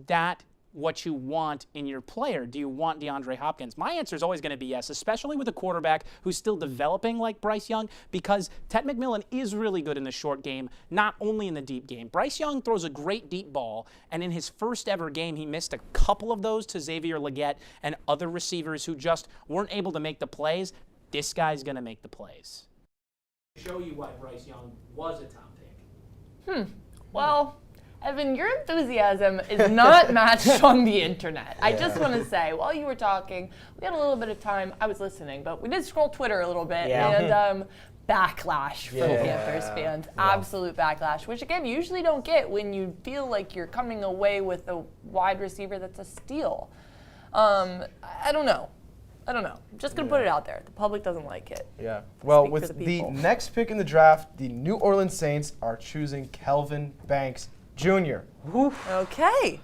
that what you want in your player? Do you want DeAndre Hopkins? My answer is always going to be yes, especially with a quarterback who's still developing like Bryce Young, because Tet McMillan is really good in the short game, not only in the deep game. Bryce Young throws a great deep ball, and in his first ever game, he missed a couple of those to Xavier Legette and other receivers who just weren't able to make the plays. This guy's going to make the plays. Show you why Bryce Young was a top pick. Well, Evan, your enthusiasm is not matched on the internet. I just want to say, while you were talking, we had a little bit of time. I was listening, but we did scroll Twitter a little bit, and backlash from Panthers fans. Absolute backlash, which, again, you usually don't get when you feel like you're coming away with a wide receiver that's a steal. I don't know. I'm just going to put it out there. The public doesn't like it. Yeah. Well, Speak with for the the people. next pick in the draft, the New Orleans Saints are choosing Kelvin Banks Jr. Okay.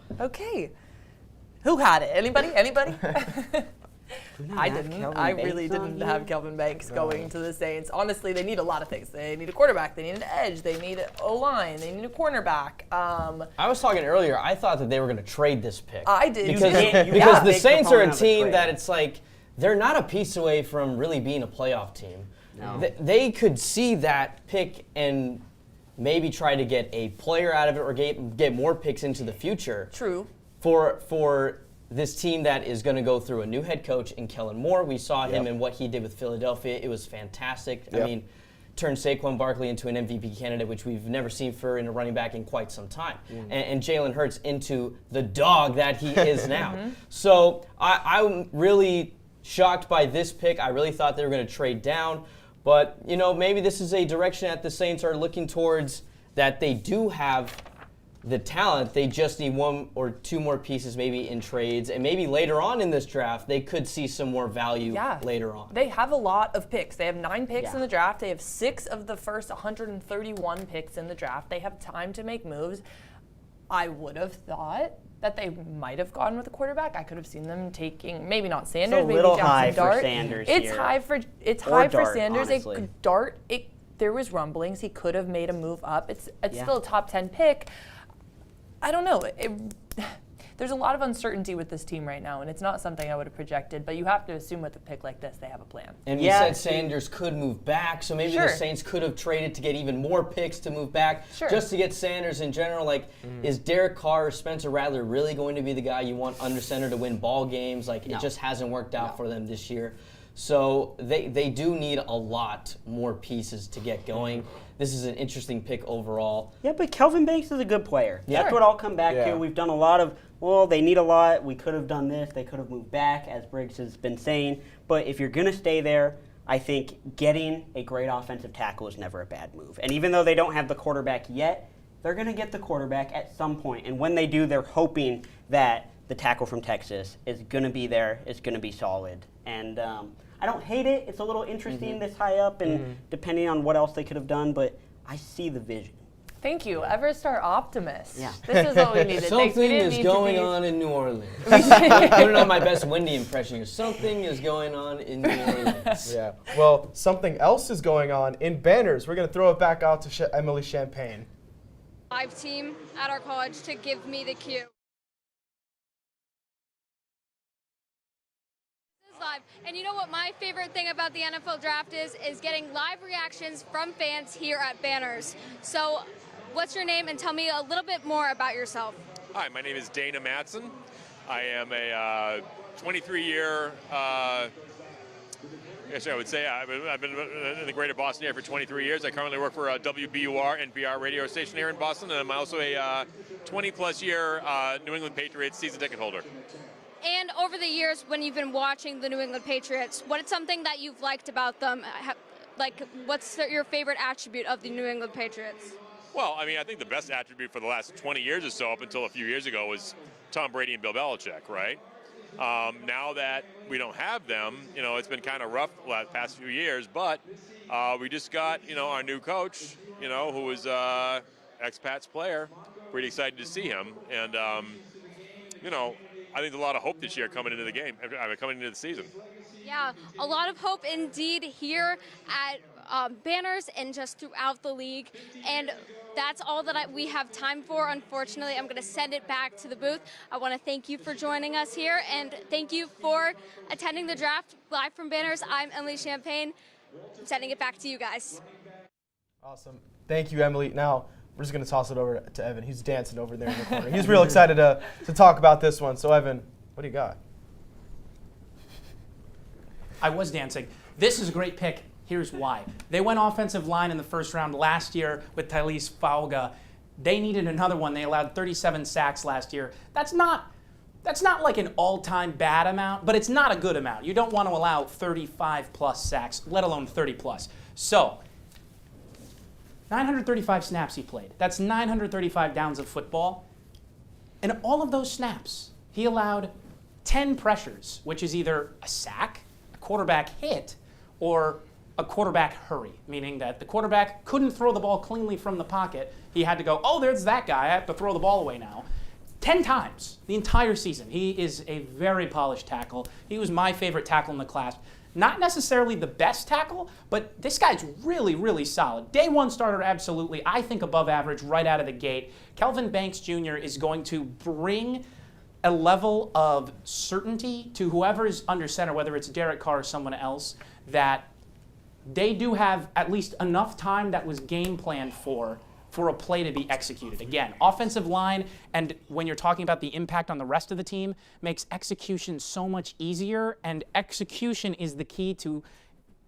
Who had it? Anybody? I didn't. I really didn't have Kelvin Banks going to the Saints. Honestly, they need a lot of things. They need a quarterback. They need an edge. They need an O-line. They need a cornerback. I was talking earlier, I thought that they were going to trade this pick. I did. Because the Saints are a team that it's like, they're not a piece away from really being a playoff team. No. They could see that pick and maybe try to get a player out of it or get more picks into the future. True. For this team that is going to go through a new head coach in Kellen Moore. We saw him and what he did with Philadelphia. It was fantastic. I mean, turned Saquon Barkley into an MVP candidate, which we've never seen in a running back in quite some time. And Jalen Hurts into the dog that he is now. So I'm really shocked by this pick. I really thought they were going to trade down. But, you know, maybe this is a direction that the Saints are looking towards, that they do have the talent. They just need 1 or 2 more pieces maybe in trades. And maybe later on in this draft, they could see some more value later on. They have a lot of picks. They have 9 picks in the draft. They have 6 of the first 131 picks in the draft. They have time to make moves. I would have thought that they might have gone with a quarterback. I could have seen them taking, maybe not Sanders, maybe Jackson high Dart. for Sanders it's here. high for Dart, Sanders. honestly. Dart, there was rumblings. He could have made a move up. It's still a top 10 pick. I don't know. there's a lot of uncertainty with this team right now, and it's not something I would have projected, but you have to assume with a pick like this, they have a plan. And we said Sanders could move back, so maybe the Saints could have traded to get even more picks to move back, just to get Sanders in general. Like, is Derek Carr or Spencer Rattler really going to be the guy you want under center to win ball games? Like, it just hasn't worked out for them this year. So they do need a lot more pieces to get going. This is an interesting pick overall. Yeah, but Kelvin Banks is a good player. That's what I'll come back to. We've done a lot of, well, they need a lot. We could have done this. They could have moved back, as Briggs has been saying. But if you're going to stay there, I think getting a great offensive tackle is never a bad move. And even though they don't have the quarterback yet, they're going to get the quarterback at some point. And when they do, they're hoping that the tackle from Texas is going to be there, is going to be solid. And I don't hate it. It's a little interesting this high up, and depending on what else they could have done, but I see the vision. Thank you. Ever-star optimist. Yeah. This is what we needed. Something is going on in New Orleans. Put it on my best Wendy impression here. Something is going on in New Orleans. Yeah. Well, something else is going on in Banners. We're going to throw it back out to Emily Champagne. Live team at our college to give me the cue. Live. And you know what my favorite thing about the NFL draft is getting live reactions from fans here at Banners. So what's your name, and tell me a little bit more about yourself. Hi, my name is Dana Matson. I am a 23-year, I guess I would say, I've been in the greater Boston area for 23 years. I currently work for WBUR NPR radio station here in Boston, and I'm also a 20-plus year New England Patriots season ticket holder. And over the years, when you've been watching the New England Patriots, what is something that you've liked about them? Like, what's your favorite attribute of the New England Patriots? Well, I mean, I think the best attribute for the last 20 years or so, up until a few years ago, was Tom Brady and Bill Belichick, right? Now that we don't have them, you know, it's been kind of rough the past few years, but we just got, you know, our new coach, you know, who is ex-Pats player. Pretty excited to see him. And, you know, I think there's a lot of hope this year coming into the game, coming into the season. Yeah, a lot of hope indeed here at Banners and just throughout the league. And that's all that we have time for. Unfortunately, I'm going to send it back to the booth. I want to thank you for joining us here, and thank you for attending the draft live from Banners. I'm Emily Champagne. I'm sending it back to you guys. Awesome. Thank you, Emily. Now, we're just going to toss it over to Evan. He's dancing over there in the corner. He's real excited to talk about this one. So, Evan, what do you got? I was dancing. This is a great pick. Here's why. They went offensive line in the first round last year with Tyrese Fauga. They needed another one. They allowed 37 sacks last year. That's not like an all-time bad amount, but it's not a good amount. You don't want to allow 35-plus sacks, let alone 30-plus. So, 935 snaps he played. That's 935 downs of football. And all of those snaps, he allowed 10 pressures, which is either a sack, a quarterback hit, or a quarterback hurry, meaning that the quarterback couldn't throw the ball cleanly from the pocket. He had to go, oh, there's that guy. I have to throw the ball away now. 10 times the entire season. He is a very polished tackle. He was my favorite tackle in the class. Not necessarily the best tackle, but this guy's really, really solid. Day one starter, absolutely. I think above average right out of the gate. Kelvin Banks Jr. is going to bring a level of certainty to whoever's under center, whether it's Derek Carr or someone else, that they do have at least enough time that was game planned for a play to be executed. Again, offensive line, and when you're talking about the impact on the rest of the team, makes execution so much easier, and execution is the key to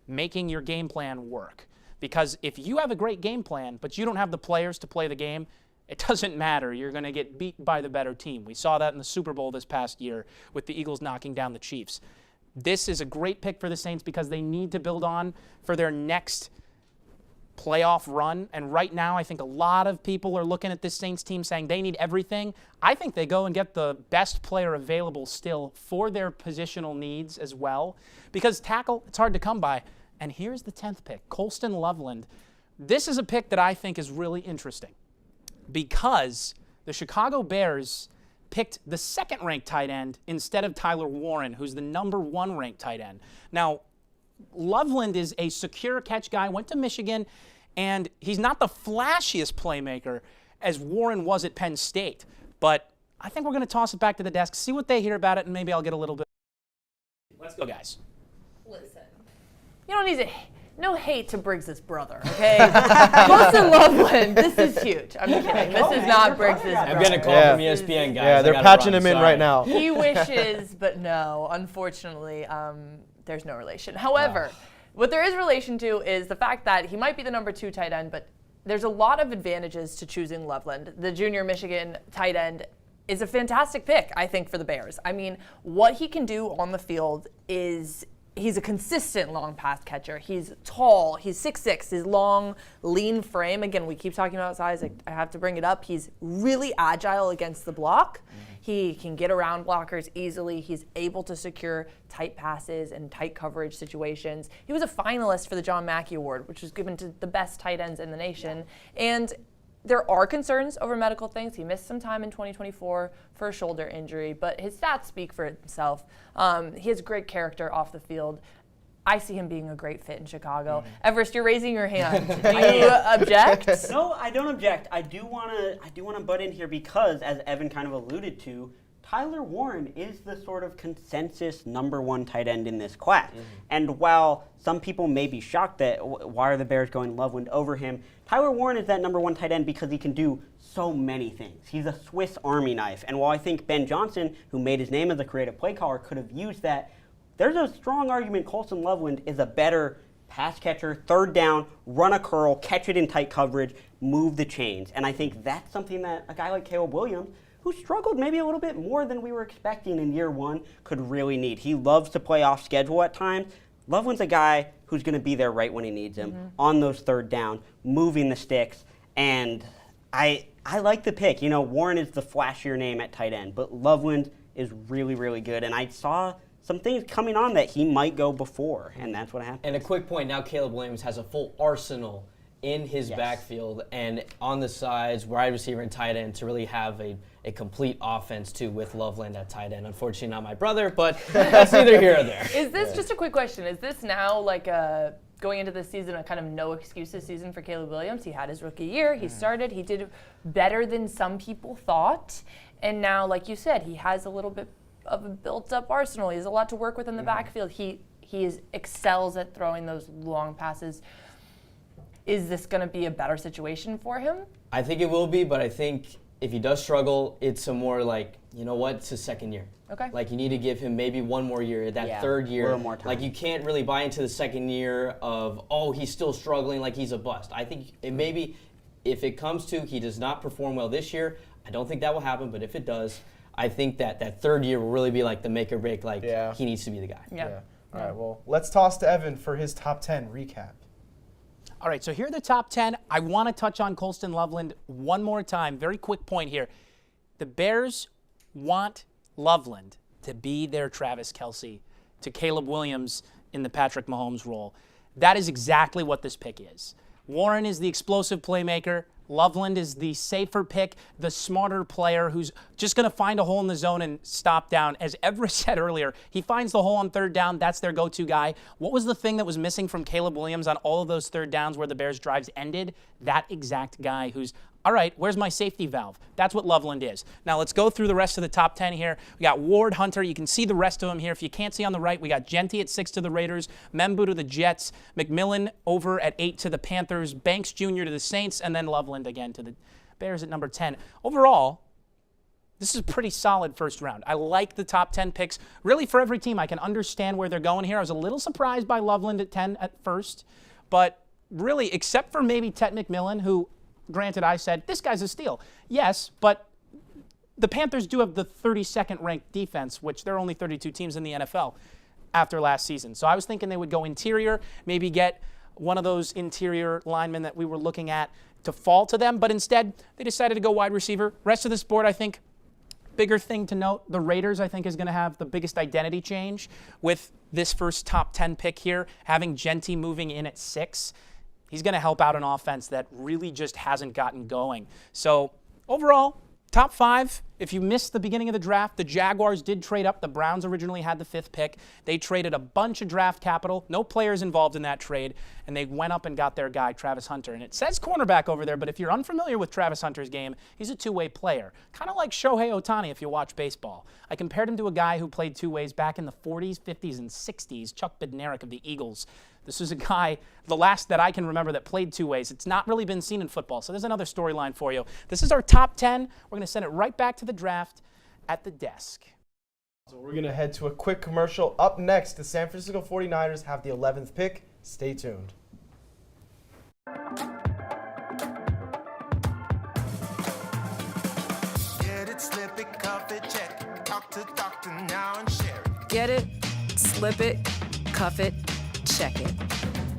making your game plan work. Because if you have a great game plan, but you don't have the players to play the game, it doesn't matter. You're going to get beat by the better team. We saw that in the Super Bowl this past year with the Eagles knocking down the Chiefs. This is a great pick for the Saints because they need to build on for their next playoff run. And right now, I think a lot of people are looking at this Saints team saying they need everything. I think they go and get the best player available still for their positional needs as well. Because tackle, it's hard to come by. And here's the 10th pick, Colston Loveland. This is a pick that I think is really interesting because the Chicago Bears picked the second-ranked tight end instead of Tyler Warren, who's the number 1 ranked tight end. Now, Loveland is a secure catch guy, went to Michigan, and he's not the flashiest playmaker as Warren was at Penn State. But I think we're going to toss it back to the desk, see what they hear about it, and maybe I'll get a little bit. Let's go, guys. Listen, you don't need to. No hate to Briggs' brother, okay? Colston Loveland, this is huge. I'm kidding. This is not Briggs' brother. I'm getting a call from ESPN, guys. Yeah, they're patching him in right now. He wishes, but no, unfortunately, there's no relation. However, what there is relation to is the fact that he might be the number 2 tight end, but there's a lot of advantages to choosing Loveland. The junior Michigan tight end is a fantastic pick, I think, for the Bears. I mean, what he can do on the field is he's a consistent long pass catcher. He's tall. He's 6'6". His long, lean frame. Again, we keep talking about size. I have to bring it up. He's really agile against the block. He can get around blockers easily. He's able to secure tight passes and tight coverage situations. He was a finalist for the John Mackey Award, which was given to the best tight ends in the nation. And there are concerns over medical things. He missed some time in 2024 for a shoulder injury, but his stats speak for himself. He has great character off the field. I see him being a great fit in Chicago. Everest, you're raising your hand. Do you object? No, I don't object. I do wanna butt in here because, as Evan kind of alluded to, Tyler Warren is the sort of consensus number 1 tight end in this class. And while some people may be shocked that why are the Bears going Loveland over him, Tyler Warren is that number 1 tight end because he can do so many things. He's a Swiss Army knife. And while I think Ben Johnson, who made his name as a creative play caller, could have used that, there's a strong argument Colston Loveland is a better pass catcher, third down, run a curl, catch it in tight coverage, move the chains. And I think that's something that a guy like Caleb Williams, who struggled maybe a little bit more than we were expecting in year 1, could really need. He loves to play off schedule at times. Loveland's a guy who's going to be there right when he needs him, on those third down, moving the sticks. And I like the pick. You know, Warren is the flashier name at tight end, but Loveland is really, really good. And I saw some things coming on that he might go before, and that's what happened. And a quick point, now Caleb Williams has a full arsenal in his backfield and on the sides, wide receiver and tight end, to really have a complete offense too with Loveland at tight end. Unfortunately not my brother, but that's neither here or there. Is this, just a quick question, is this now like going into this season a kind of no excuses season for Caleb Williams? He had his rookie year, he started, he did better than some people thought, and now, like you said, he has a little bit of a built-up arsenal. He has a lot to work with in the backfield. He excels at throwing those long passes. Is this going to be a better situation for him? I think it will be, but I think if he does struggle, it's a more like, you know what, it's his second year. Okay. Like, you need to give him maybe one more year, that third year. A little more time. Like, you can't really buy into the second year of, oh, he's still struggling, like he's a bust. I think maybe if it comes to he does not perform well this year, I don't think that will happen, but if it does, I think that third year will really be like the make or break, like he needs to be the guy. Yeah. All right, well, let's toss to Evan for his top 10 recap. All right, so here are the top 10. I want to touch on Colston Loveland one more time. Very quick point here. The Bears want Loveland to be their Travis Kelce to Caleb Williams in the Patrick Mahomes role. That is exactly what this pick is. Warren is the explosive playmaker. Loveland is the safer pick, the smarter player who's just going to find a hole in the zone and stop down. As Everest said earlier, he finds the hole on third down. That's their go-to guy. What was the thing that was missing from Caleb Williams on all of those third downs where the Bears' drives ended? That exact guy who's, all right, where's my safety valve? That's what Loveland is. Now let's go through the rest of the top 10 here. We got Ward, Hunter. You can see the rest of them here. If you can't see on the right, we got Genty at 6 to the Raiders, Membu to the Jets, McMillan over at 8 to the Panthers, Banks Jr. to the Saints, and then Loveland again to the Bears at number 10. Overall, this is a pretty solid first round. I like the top 10 picks. Really, for every team, I can understand where they're going here. I was a little surprised by Loveland at 10 at first, but really, except for maybe Tet McMillan, who, granted, I said, this guy's a steal. Yes, but the Panthers do have the 32nd ranked defense, which there are only 32 teams in the NFL after last season. So I was thinking they would go interior, maybe get one of those interior linemen that we were looking at to fall to them, but instead they decided to go wide receiver. Rest of this board, I think, bigger thing to note, the Raiders, I think, is going to have the biggest identity change with this first top 10 pick here, having Genty moving in at 6. He's going to help out an offense that really just hasn't gotten going. So overall, top 5, if you missed the beginning of the draft, the Jaguars did trade up. The Browns originally had the 5th pick. They traded a bunch of draft capital. No players involved in that trade. And they went up and got their guy, Travis Hunter. And it says cornerback over there, but if you're unfamiliar with Travis Hunter's game, he's a two-way player. Kind of like Shohei Ohtani if you watch baseball. I compared him to a guy who played two ways back in the 40s, 50s, and 60s, Chuck Bednarik of the Eagles. This is a guy, the last that I can remember, that played two ways. It's not really been seen in football, so there's another storyline for you. This is our top 10. We're going to send it right back to the draft at the desk. So we're going to head to a quick commercial. Up next, the San Francisco 49ers have the 11th pick. Stay tuned. Get it, slip it, cuff it, check it. Talk to doctor now and share it. Get it, slip it, cuff it, check it.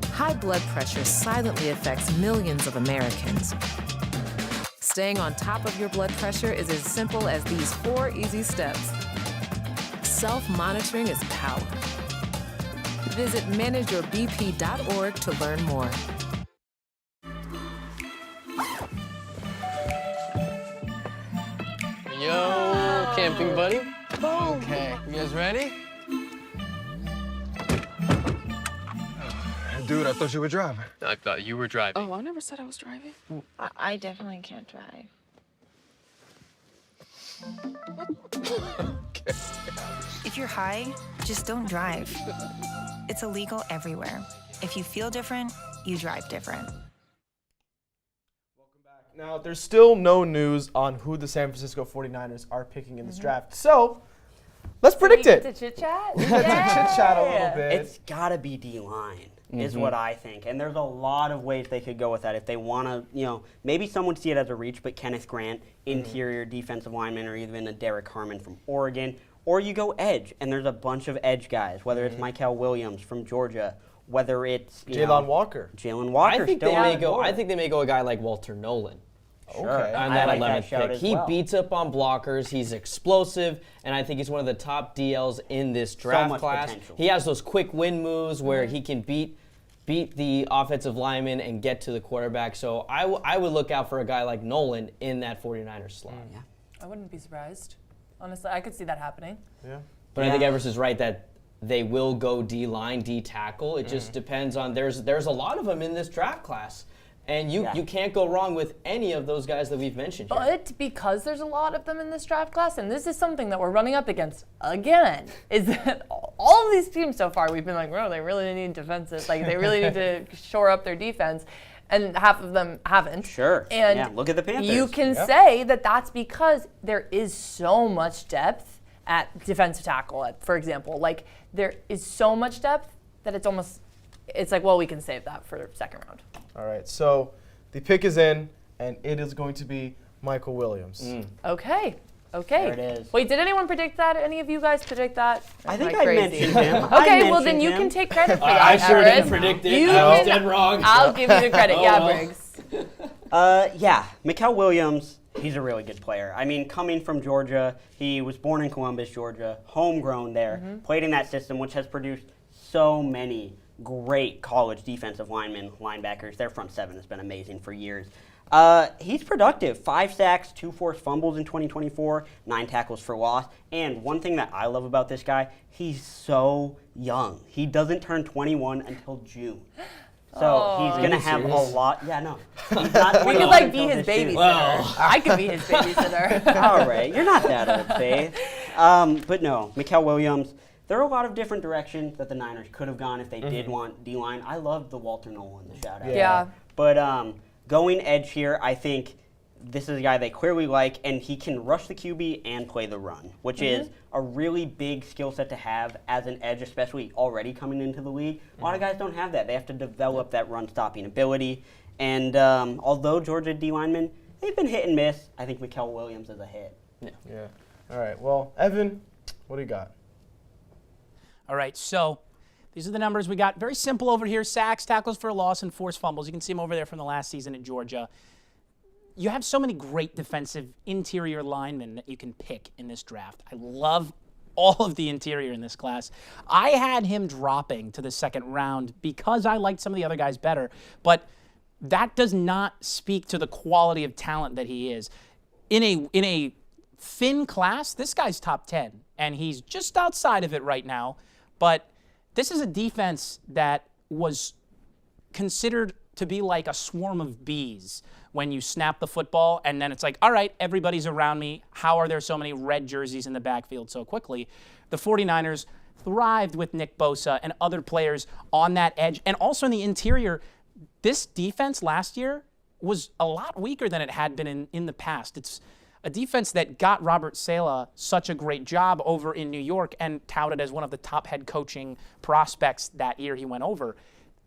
High blood pressure silently affects millions of Americans. Staying on top of your blood pressure is as simple as these 4 easy steps. Self-monitoring is power. Visit manageyourbp.org to learn more. Yo, camping buddy. Okay, you guys ready? Dude, I thought you were driving. I thought you were driving. Oh, I never said I was driving. I definitely can't drive. If you're high, just don't drive. It's illegal everywhere. If you feel different, you drive different. Now, there's still no news on who the San Francisco 49ers are picking in this draft. So, let's predict it. To chit-chat? We get to chit-chat a little bit. It's got to be D-line. Is what I think. And there's a lot of ways they could go with that. If they want to, maybe some would see it as a reach, but Kenneth Grant, interior defensive lineman, or even a Derek Harmon from Oregon. Or you go edge, and there's a bunch of edge guys, whether it's Mykel Williams from Georgia, whether it's Jalen Walker. Jalen Walker. I think they may go a guy like Walter Nolan. Sure. On that I like 11th that pick. He beats up on blockers. He's explosive, and I think he's one of the top DLs in this draft much class. potential. He has those quick win moves where he can beat the offensive lineman and get to the quarterback. So I would look out for a guy like Nolan in that 49ers slot. Yeah. I wouldn't be surprised. Honestly, I could see that happening. Yeah. But I think Everest is right that they will go D-line, D-tackle. It just depends on there's a lot of them in this draft class. And you can't go wrong with any of those guys that we've mentioned here. But because there's a lot of them in this draft class, and this is something that we're running up against again, is that all of these teams so far, we've been like, bro, they really need defenses. Like, they really need to shore up their defense. And half of them haven't. Sure. And look at the Panthers. You can say that that's because there is so much depth at defensive tackle, for example. Like, there is so much depth that it's like, well, we can save that for second round. All right, so the pick is in, and it is going to be Mykel Williams. Okay. There it is. Wait, did anyone predict that? Any of you guys predict that? I think I mentioned him. Okay, well then you can take credit for that. I sure Everest. didn't predict it. I was dead wrong. I'll give you the credit. Briggs. Mykel Williams, he's a really good player. I mean, coming from Georgia, he was born in Columbus, Georgia, homegrown there, played in that system, which has produced so many great college defensive linemen, linebackers. Their front seven has been amazing for years. He's productive. 5 sacks, 2 forced fumbles in 2024, 9 tackles for loss. And one thing that I love about this guy, he's so young. He doesn't turn 21 until June. So he's going to have a lot. Yeah, no. He's not we could be his babysitter. Well. I could be his babysitter. All right. You're not that old, Faith. But no, Mykel Williams, there are a lot of different directions that the Niners could have gone if they did want D-line. I loved the Walter Nolan, the shout-out. Yeah. But going edge here, I think this is a guy they clearly like, and he can rush the QB and play the run, which is a really big skill set to have as an edge, especially already coming into the league. A lot of guys don't have that. They have to develop that run-stopping ability. And although Georgia D-linemen, they've been hit and miss, I think Mykel Williams is a hit. Yeah. All right. Well, Evan, what do you got? All right, so these are the numbers we got. Very simple over here. Sacks, tackles for a loss, and forced fumbles. You can see them over there from the last season in Georgia. You have so many great defensive interior linemen that you can pick in this draft. I love all of the interior in this class. I had him dropping to the second round because I liked some of the other guys better, but that does not speak to the quality of talent that he is. in a thin class, this guy's top 10, and he's just outside of it right now. But this is a defense that was considered to be like a swarm of bees when you snap the football, and then it's like, all right, everybody's around me. How are there so many red jerseys in the backfield so quickly? The 49ers thrived with Nick Bosa and other players on that edge, and also in the interior. This defense last year was a lot weaker than it had been in the past. It's a defense that got Robert Saleh such a great job over in New York and touted as one of the top head coaching prospects that year he went over.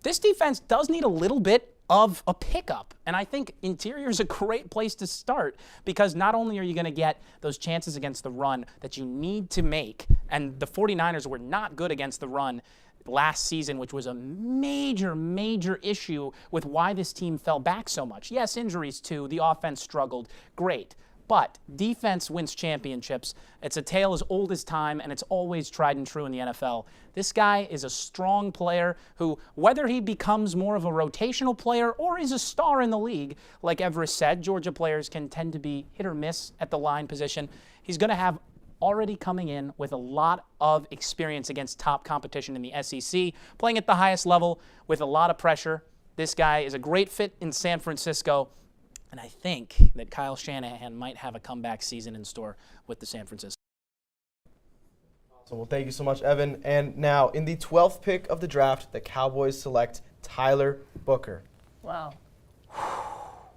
This defense does need a little bit of a pickup, and I think interior is a great place to start, because not only are you going to get those chances against the run that you need to make, and the 49ers were not good against the run last season, which was a major, major issue with why this team fell back so much. Yes, injuries too. The offense struggled. Great. But defense wins championships. It's a tale as old as time, and it's always tried and true in the NFL. This guy is a strong player who, whether he becomes more of a rotational player or is a star in the league, like Everest said, Georgia players can tend to be hit or miss at the line position. He's going to have already coming in with a lot of experience against top competition in the SEC, playing at the highest level with a lot of pressure. This guy is a great fit in San Francisco. And I think that Kyle Shanahan might have a comeback season in store with the San Francisco. So, well, thank you so much, Evan. And now, in the 12th pick of the draft, the Cowboys select Tyler Booker. Wow.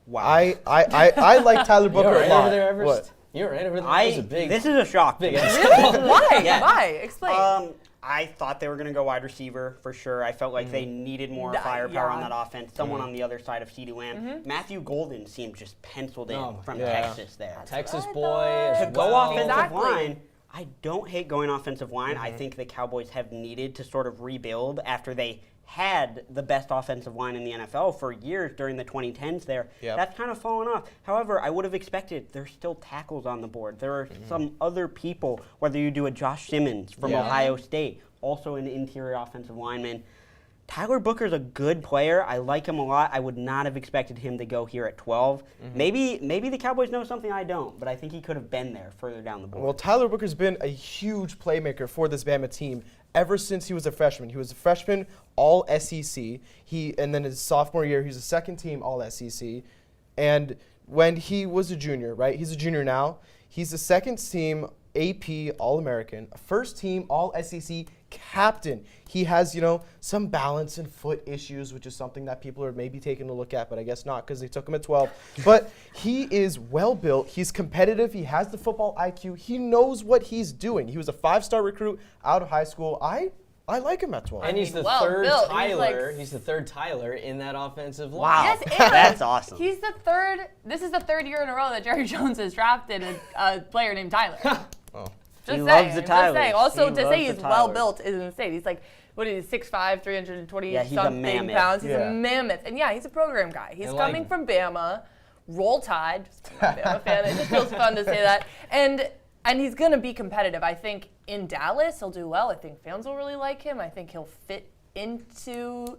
Wow. I like Tyler Booker a lot. Over there, Everest? What? You're right over there. This is a shock. Really? Why? Yeah. Why? Explain. I thought they were going to go wide receiver for sure. I felt like they needed more firepower on that offense. Someone on the other side of CeeDee Lamb. Matthew Golden seemed just penciled in from Texas there. Texas boy. To go offensive line, I don't hate going offensive line. I think the Cowboys have needed to sort of rebuild after they had the best offensive line in the NFL for years during the 2010s there. Yep. That's kind of fallen off. However, I would have expected there's still tackles on the board. There are some other people, whether you do a Josh Simmons from Ohio State, also an interior offensive lineman. Tyler Booker's a good player. I like him a lot. I would not have expected him to go here at 12. Maybe the Cowboys know something I don't, but I think he could have been there further down the board. Well, Tyler Booker's been a huge playmaker for this Bama team ever since he was a freshman. He was a freshman All-SEC. And then his sophomore year, he was a second-team All-SEC. And when he was a junior, right? He's a junior now. He's a second-team AP All-American, a first-team All-SEC captain. He has, some balance and foot issues, which is something that people are maybe taking a look at, but I guess not because they took him at 12. But he is well-built. He's competitive. He has the football IQ. He knows what he's doing. He was a 5-star recruit out of high school. I like him at 12. And he's the third Tyler. He's the third Tyler in that offensive line. Wow, yes, that's awesome. He's the third. This is the third year in a row that Jerry Jones has drafted a player named Tyler. He loves the Tylers. Just saying. Also, He to loves say the he's Tylers. well built is insane. He's like, what is he, 6'5", 320 Yeah, he's a something mammoth. pounds. He's Yeah. a mammoth. And yeah, he's a program guy. He's I like coming him. from Bama, Roll Tide. Just I'm a Bama fan. It just feels fun to say that. And he's going to be competitive. I think in Dallas he'll do well. I think fans will really like him. I think he'll fit into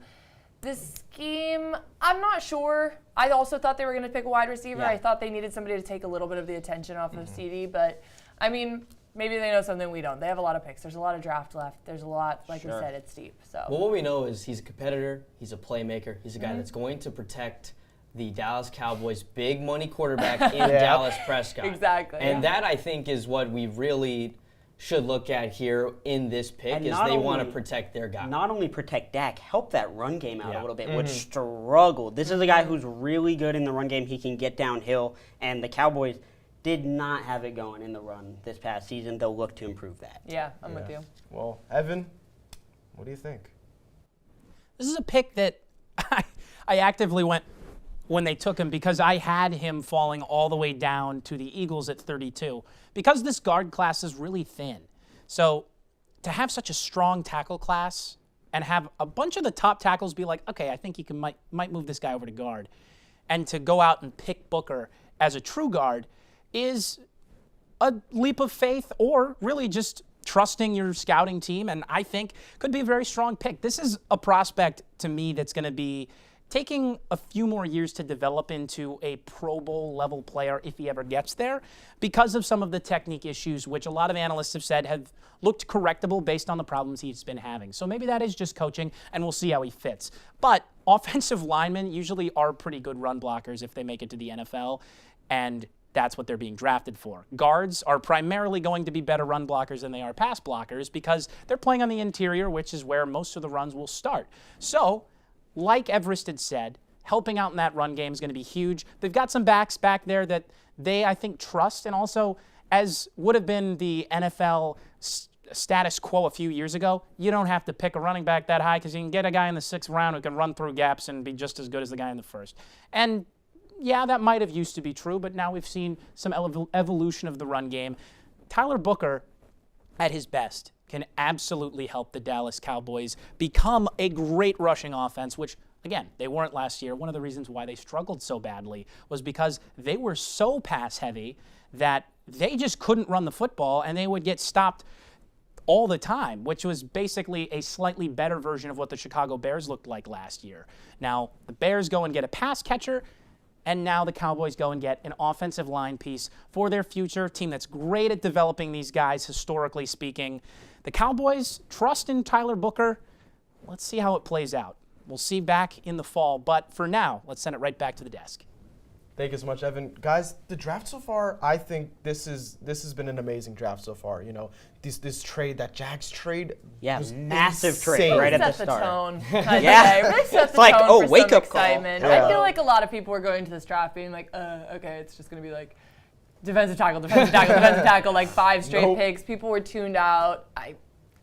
this scheme. I'm not sure. I also thought they were going to pick a wide receiver. Yeah. I thought they needed somebody to take a little bit of the attention off of CD, but I mean, maybe they know something we don't. They have a lot of picks. There's a lot of draft left. There's a lot, like we said, it's deep. So. Well, what we know is he's a competitor. He's a playmaker. He's a guy that's going to protect the Dallas Cowboys' big money quarterback in Dallas Prescott. Exactly. And that, I think, is what we really should look at here in this pick, And is not they want to only- protect their guy. Not only protect Dak, help that run game out a little bit, which struggled. This is a guy who's really good in the run game. He can get downhill, and the Cowboys did not have it going in the run this past season. They'll look to improve that. Yeah, I'm with you. Well, Evan, what do you think? This is a pick that I actively went when they took him because I had him falling all the way down to the Eagles at 32 because this guard class is really thin. So to have such a strong tackle class and have a bunch of the top tackles be like, okay, I think you might move this guy over to guard, and to go out and pick Booker as a true guard is a leap of faith, or really just trusting your scouting team, and I think could be a very strong pick. This is a prospect to me that's going to be taking a few more years to develop into a Pro Bowl level player if he ever gets there because of some of the technique issues, which a lot of analysts have said have looked correctable based on the problems he's been having. So maybe that is just coaching, and we'll see how he fits. But offensive linemen usually are pretty good run blockers if they make it to the NFL, and that's what they're being drafted for. Guards are primarily going to be better run blockers than they are pass blockers because they're playing on the interior, which is where most of the runs will start. So, like Everest had said, helping out in that run game is going to be huge. They've got some backs back there that they, I think, trust, and also, as would have been the NFL status quo a few years ago, you don't have to pick a running back that high because you can get a guy in the 6th round who can run through gaps and be just as good as the guy in the 1st. And yeah, that might have used to be true, but now we've seen some evolution of the run game. Tyler Booker, at his best, can absolutely help the Dallas Cowboys become a great rushing offense, which, again, they weren't last year. One of the reasons why they struggled so badly was because they were so pass-heavy that they just couldn't run the football, and they would get stopped all the time, which was basically a slightly better version of what the Chicago Bears looked like last year. Now, the Bears go and get a pass catcher, and now the Cowboys go and get an offensive line piece for their future team that's great at developing these guys, historically speaking. The Cowboys trust in Tyler Booker. Let's see how it plays out. We'll see back in the fall, but for now, let's send it right back to the desk. Thank you so much, Evan. Guys, the draft so far, I think this has been an amazing draft so far. You know, this trade, that Jags trade, was massive insane. trade right at the Set start. the tone. Yeah, really set it's the like, tone oh, for wake some up call. excitement. Yeah. I feel like a lot of people were going to this draft being like, okay, it's just gonna be like defensive tackle, defensive tackle, defensive tackle, like 5 straight picks. People were tuned out.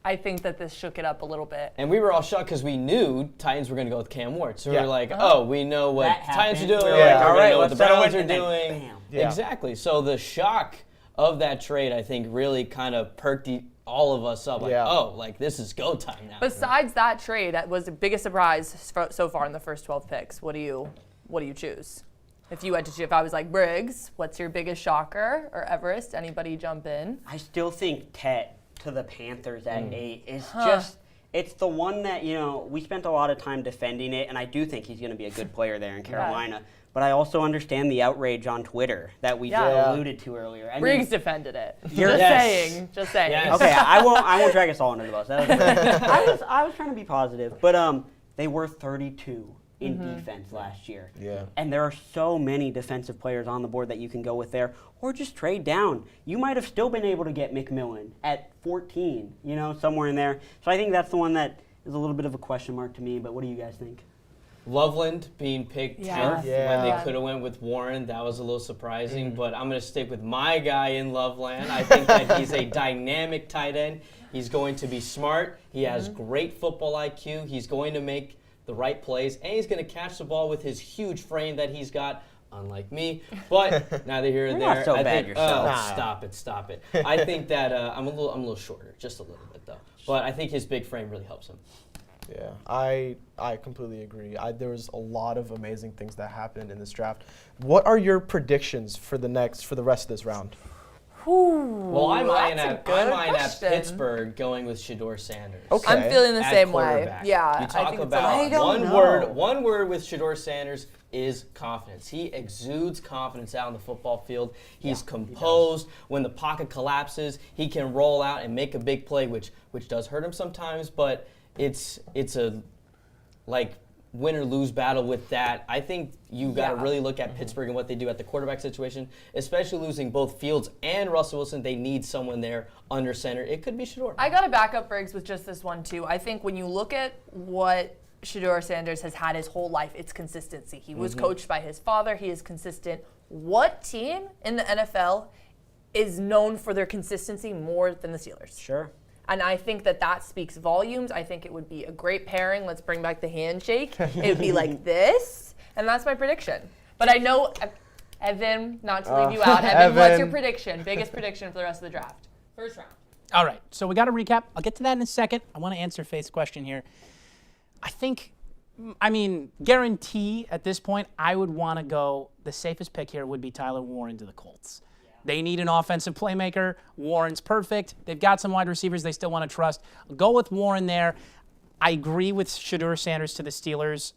I think that this shook it up a little bit. And we were all shocked because we knew Titans were going to go with Cam Ward. So we were like, we know what That Titans are happened. doing. We were like, We're all going to right, know what let's the settle Browns it, are and then doing. bam. Yeah. Exactly. So the shock of that trade, I think, really kind of perked all of us up. Like, like this is go time now. Besides that trade, that was the biggest surprise so far in the first 12 picks. What do you choose? If you had to choose, if I was like, Briggs, what's your biggest shocker? Or Everest, anybody jump in? I still think Tet to the Panthers at 8 is just, it's the one that, you know, we spent a lot of time defending it, and I do think he's going to be a good player there in Carolina. But I also understand the outrage on Twitter that we alluded to earlier. Briggs defended it. Just saying. Yes. Okay, I won't drag us all under the bus. That was I was trying to be positive, but they were 32 in defense last year. Yeah. And there are so many defensive players on the board that you can go with there, or just trade down. You might have still been able to get McMillan at 14, you know, somewhere in there. So I think that's the one that is a little bit of a question mark to me, but what do you guys think? Loveland being picked 10th when Yeah. they could have went with Warren. That was a little surprising, but I'm going to stick with my guy in Loveland. I think that he's a dynamic tight end. He's going to be smart. He has great football IQ. He's going to make the right plays, and he's going to catch the ball with his huge frame that he's got, unlike me. But neither here nor there. Not so I bad think, yourself. Stop it. I think that I'm a little shorter, just a little bit though. But I think his big frame really helps him. Yeah, I completely agree. There was a lot of amazing things that happened in this draft. What are your predictions for the rest of this round? Well, I'm eyeing at question. Pittsburgh going with Shedeur Sanders. Okay. I'm feeling the At same way. quarterback. Yeah, You talk I think about it's one word with Shedeur Sanders is confidence. He exudes confidence out on the football field. He's composed. When the pocket collapses, he can roll out and make a big play, which does hurt him sometimes, but it's a win or lose battle with that. I think you got to really look at Pittsburgh and what they do at the quarterback situation, especially losing both Fields and Russell Wilson. They need someone there under center. It could be Shedeur. I got to back up Briggs with just this one too. I think when you look at what Shedeur Sanders has had his whole life, it's consistency. He was coached by his father. He is consistent. What team in the NFL is known for their consistency more than the Steelers? Sure. And I think that speaks volumes. I think it would be a great pairing. Let's bring back the handshake. It would be like this. And that's my prediction. But I know, Evan, not to leave you out. Evan, what's your prediction? Biggest prediction for the rest of the draft? First round. All right, so we got to recap. I'll get to that in a second. I want to answer Faith's question here. Guarantee at this point, I would want to go, the safest pick here would be Tyler Warren to the Colts. They need an offensive playmaker. Warren's perfect. They've got some wide receivers they still want to trust. Go with Warren there. I agree with Shedeur Sanders to the Steelers.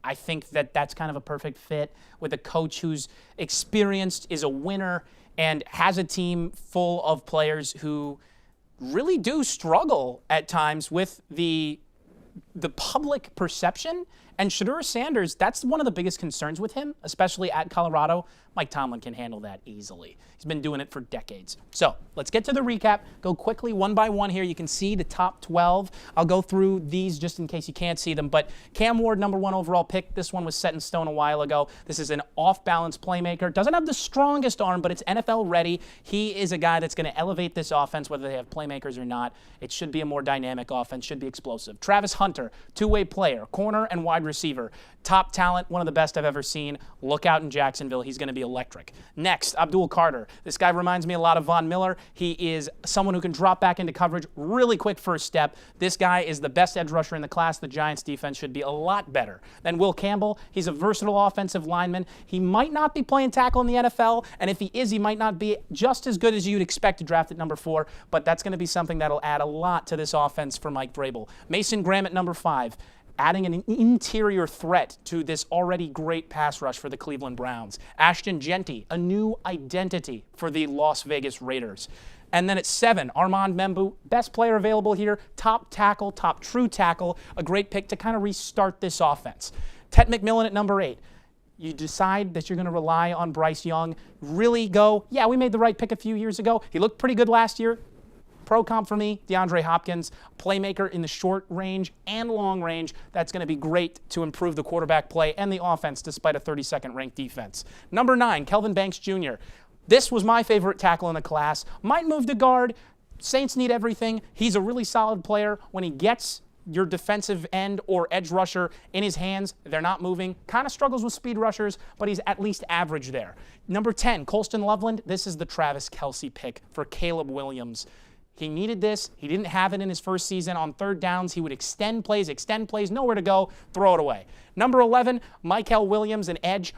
I think that that's kind of a perfect fit with a coach who's experienced, is a winner, and has a team full of players who really do struggle at times with the public perception. And Shedeur Sanders, that's one of the biggest concerns with him, especially at Colorado. Mike Tomlin can handle that easily. He's been doing it for decades. So let's get to the recap. Go quickly one by one here. You can see the top 12. I'll go through these just in case you can't see them. But Cam Ward, #1 overall pick. This one was set in stone a while ago. This is an off-balance playmaker. Doesn't have the strongest arm, but it's NFL ready. He is a guy that's going to elevate this offense, whether they have playmakers or not. It should be a more dynamic offense, should be explosive. Travis Hunter, two-way player, corner and wide receiver. Top talent, one of the best I've ever seen. Look out in Jacksonville. He's going to be electric. Next, Abdul Carter. This guy reminds me a lot of Von Miller. He is someone who can drop back into coverage really quick first step. This guy is the best edge rusher in the class. The Giants defense should be a lot better than Will Campbell. He's a versatile offensive lineman. He might not be playing tackle in the NFL, and if he is, he might not be just as good as you'd expect to draft at #4, but that's going to be something that'll add a lot to this offense for Mike Vrabel. Mason Graham at #5. Adding an interior threat to this already great pass rush for the Cleveland Browns. Ashton Jeanty, a new identity for the Las Vegas Raiders. And then at 7, Armand Membu, best player available here, top tackle, top true tackle, a great pick to kind of restart this offense. Ted McMillan at #8. You decide that you're going to rely on Bryce Young, really go, yeah, we made the right pick a few years ago. He looked pretty good last year. Pro comp for me, DeAndre Hopkins, playmaker in the short range and long range. That's going to be great to improve the quarterback play and the offense despite a 32nd ranked defense. #9, Kelvin Banks Jr. This was my favorite tackle in the class. Might move to guard. Saints need everything. He's a really solid player. When he gets your defensive end or edge rusher in his hands, they're not moving. Kind of struggles with speed rushers, but he's at least average there. #10, Colston Loveland. This is the Travis Kelce pick for Caleb Williams. He needed this. He didn't have it in his first season. On third downs, he would extend plays, nowhere to go, throw it away. #11, Mykel Williams, an edge.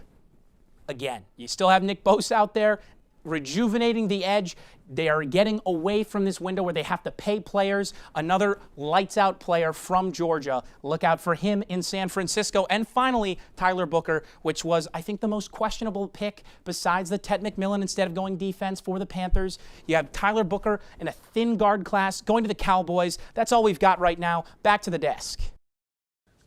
Again, you still have Nick Bosa out there, rejuvenating the edge. They are getting away from this window where they have to pay players. Another lights-out player from Georgia. Look out for him in San Francisco. And finally, Tyler Booker, which was, I think, the most questionable pick besides the Ted McMillan instead of going defense for the Panthers. You have Tyler Booker in a thin guard class going to the Cowboys. That's all we've got right now. Back to the desk.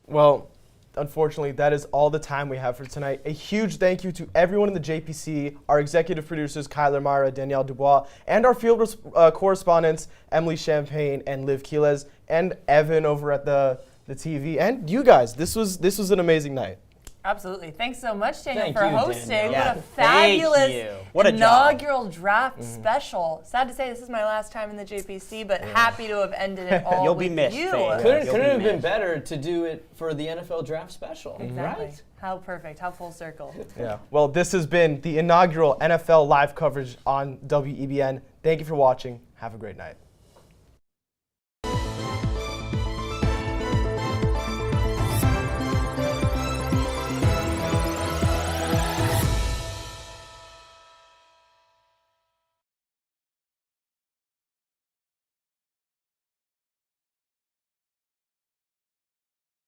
Well, unfortunately, that is all the time we have for tonight. A huge thank you to everyone in the JPC, our executive producers, Kyler Mara, Danielle Dubois, and our field correspondents, Emily Champagne and Liv Quiles, and Evan over at the TV, and you guys. This was an amazing night. Absolutely. Thanks so much, Daniel, Thank for you, hosting. Daniel. What Yeah. a fabulous What a inaugural draft special. Sad to say this is my last time in the JPC, but happy to have ended it all You'll with be missed, you. Faye. Couldn't You'll be have been missed. better to do it for the NFL draft special, Exactly. right? How perfect. How full circle. Yeah. Well, this has been the inaugural NFL live coverage on WEBN. Thank you for watching. Have a great night.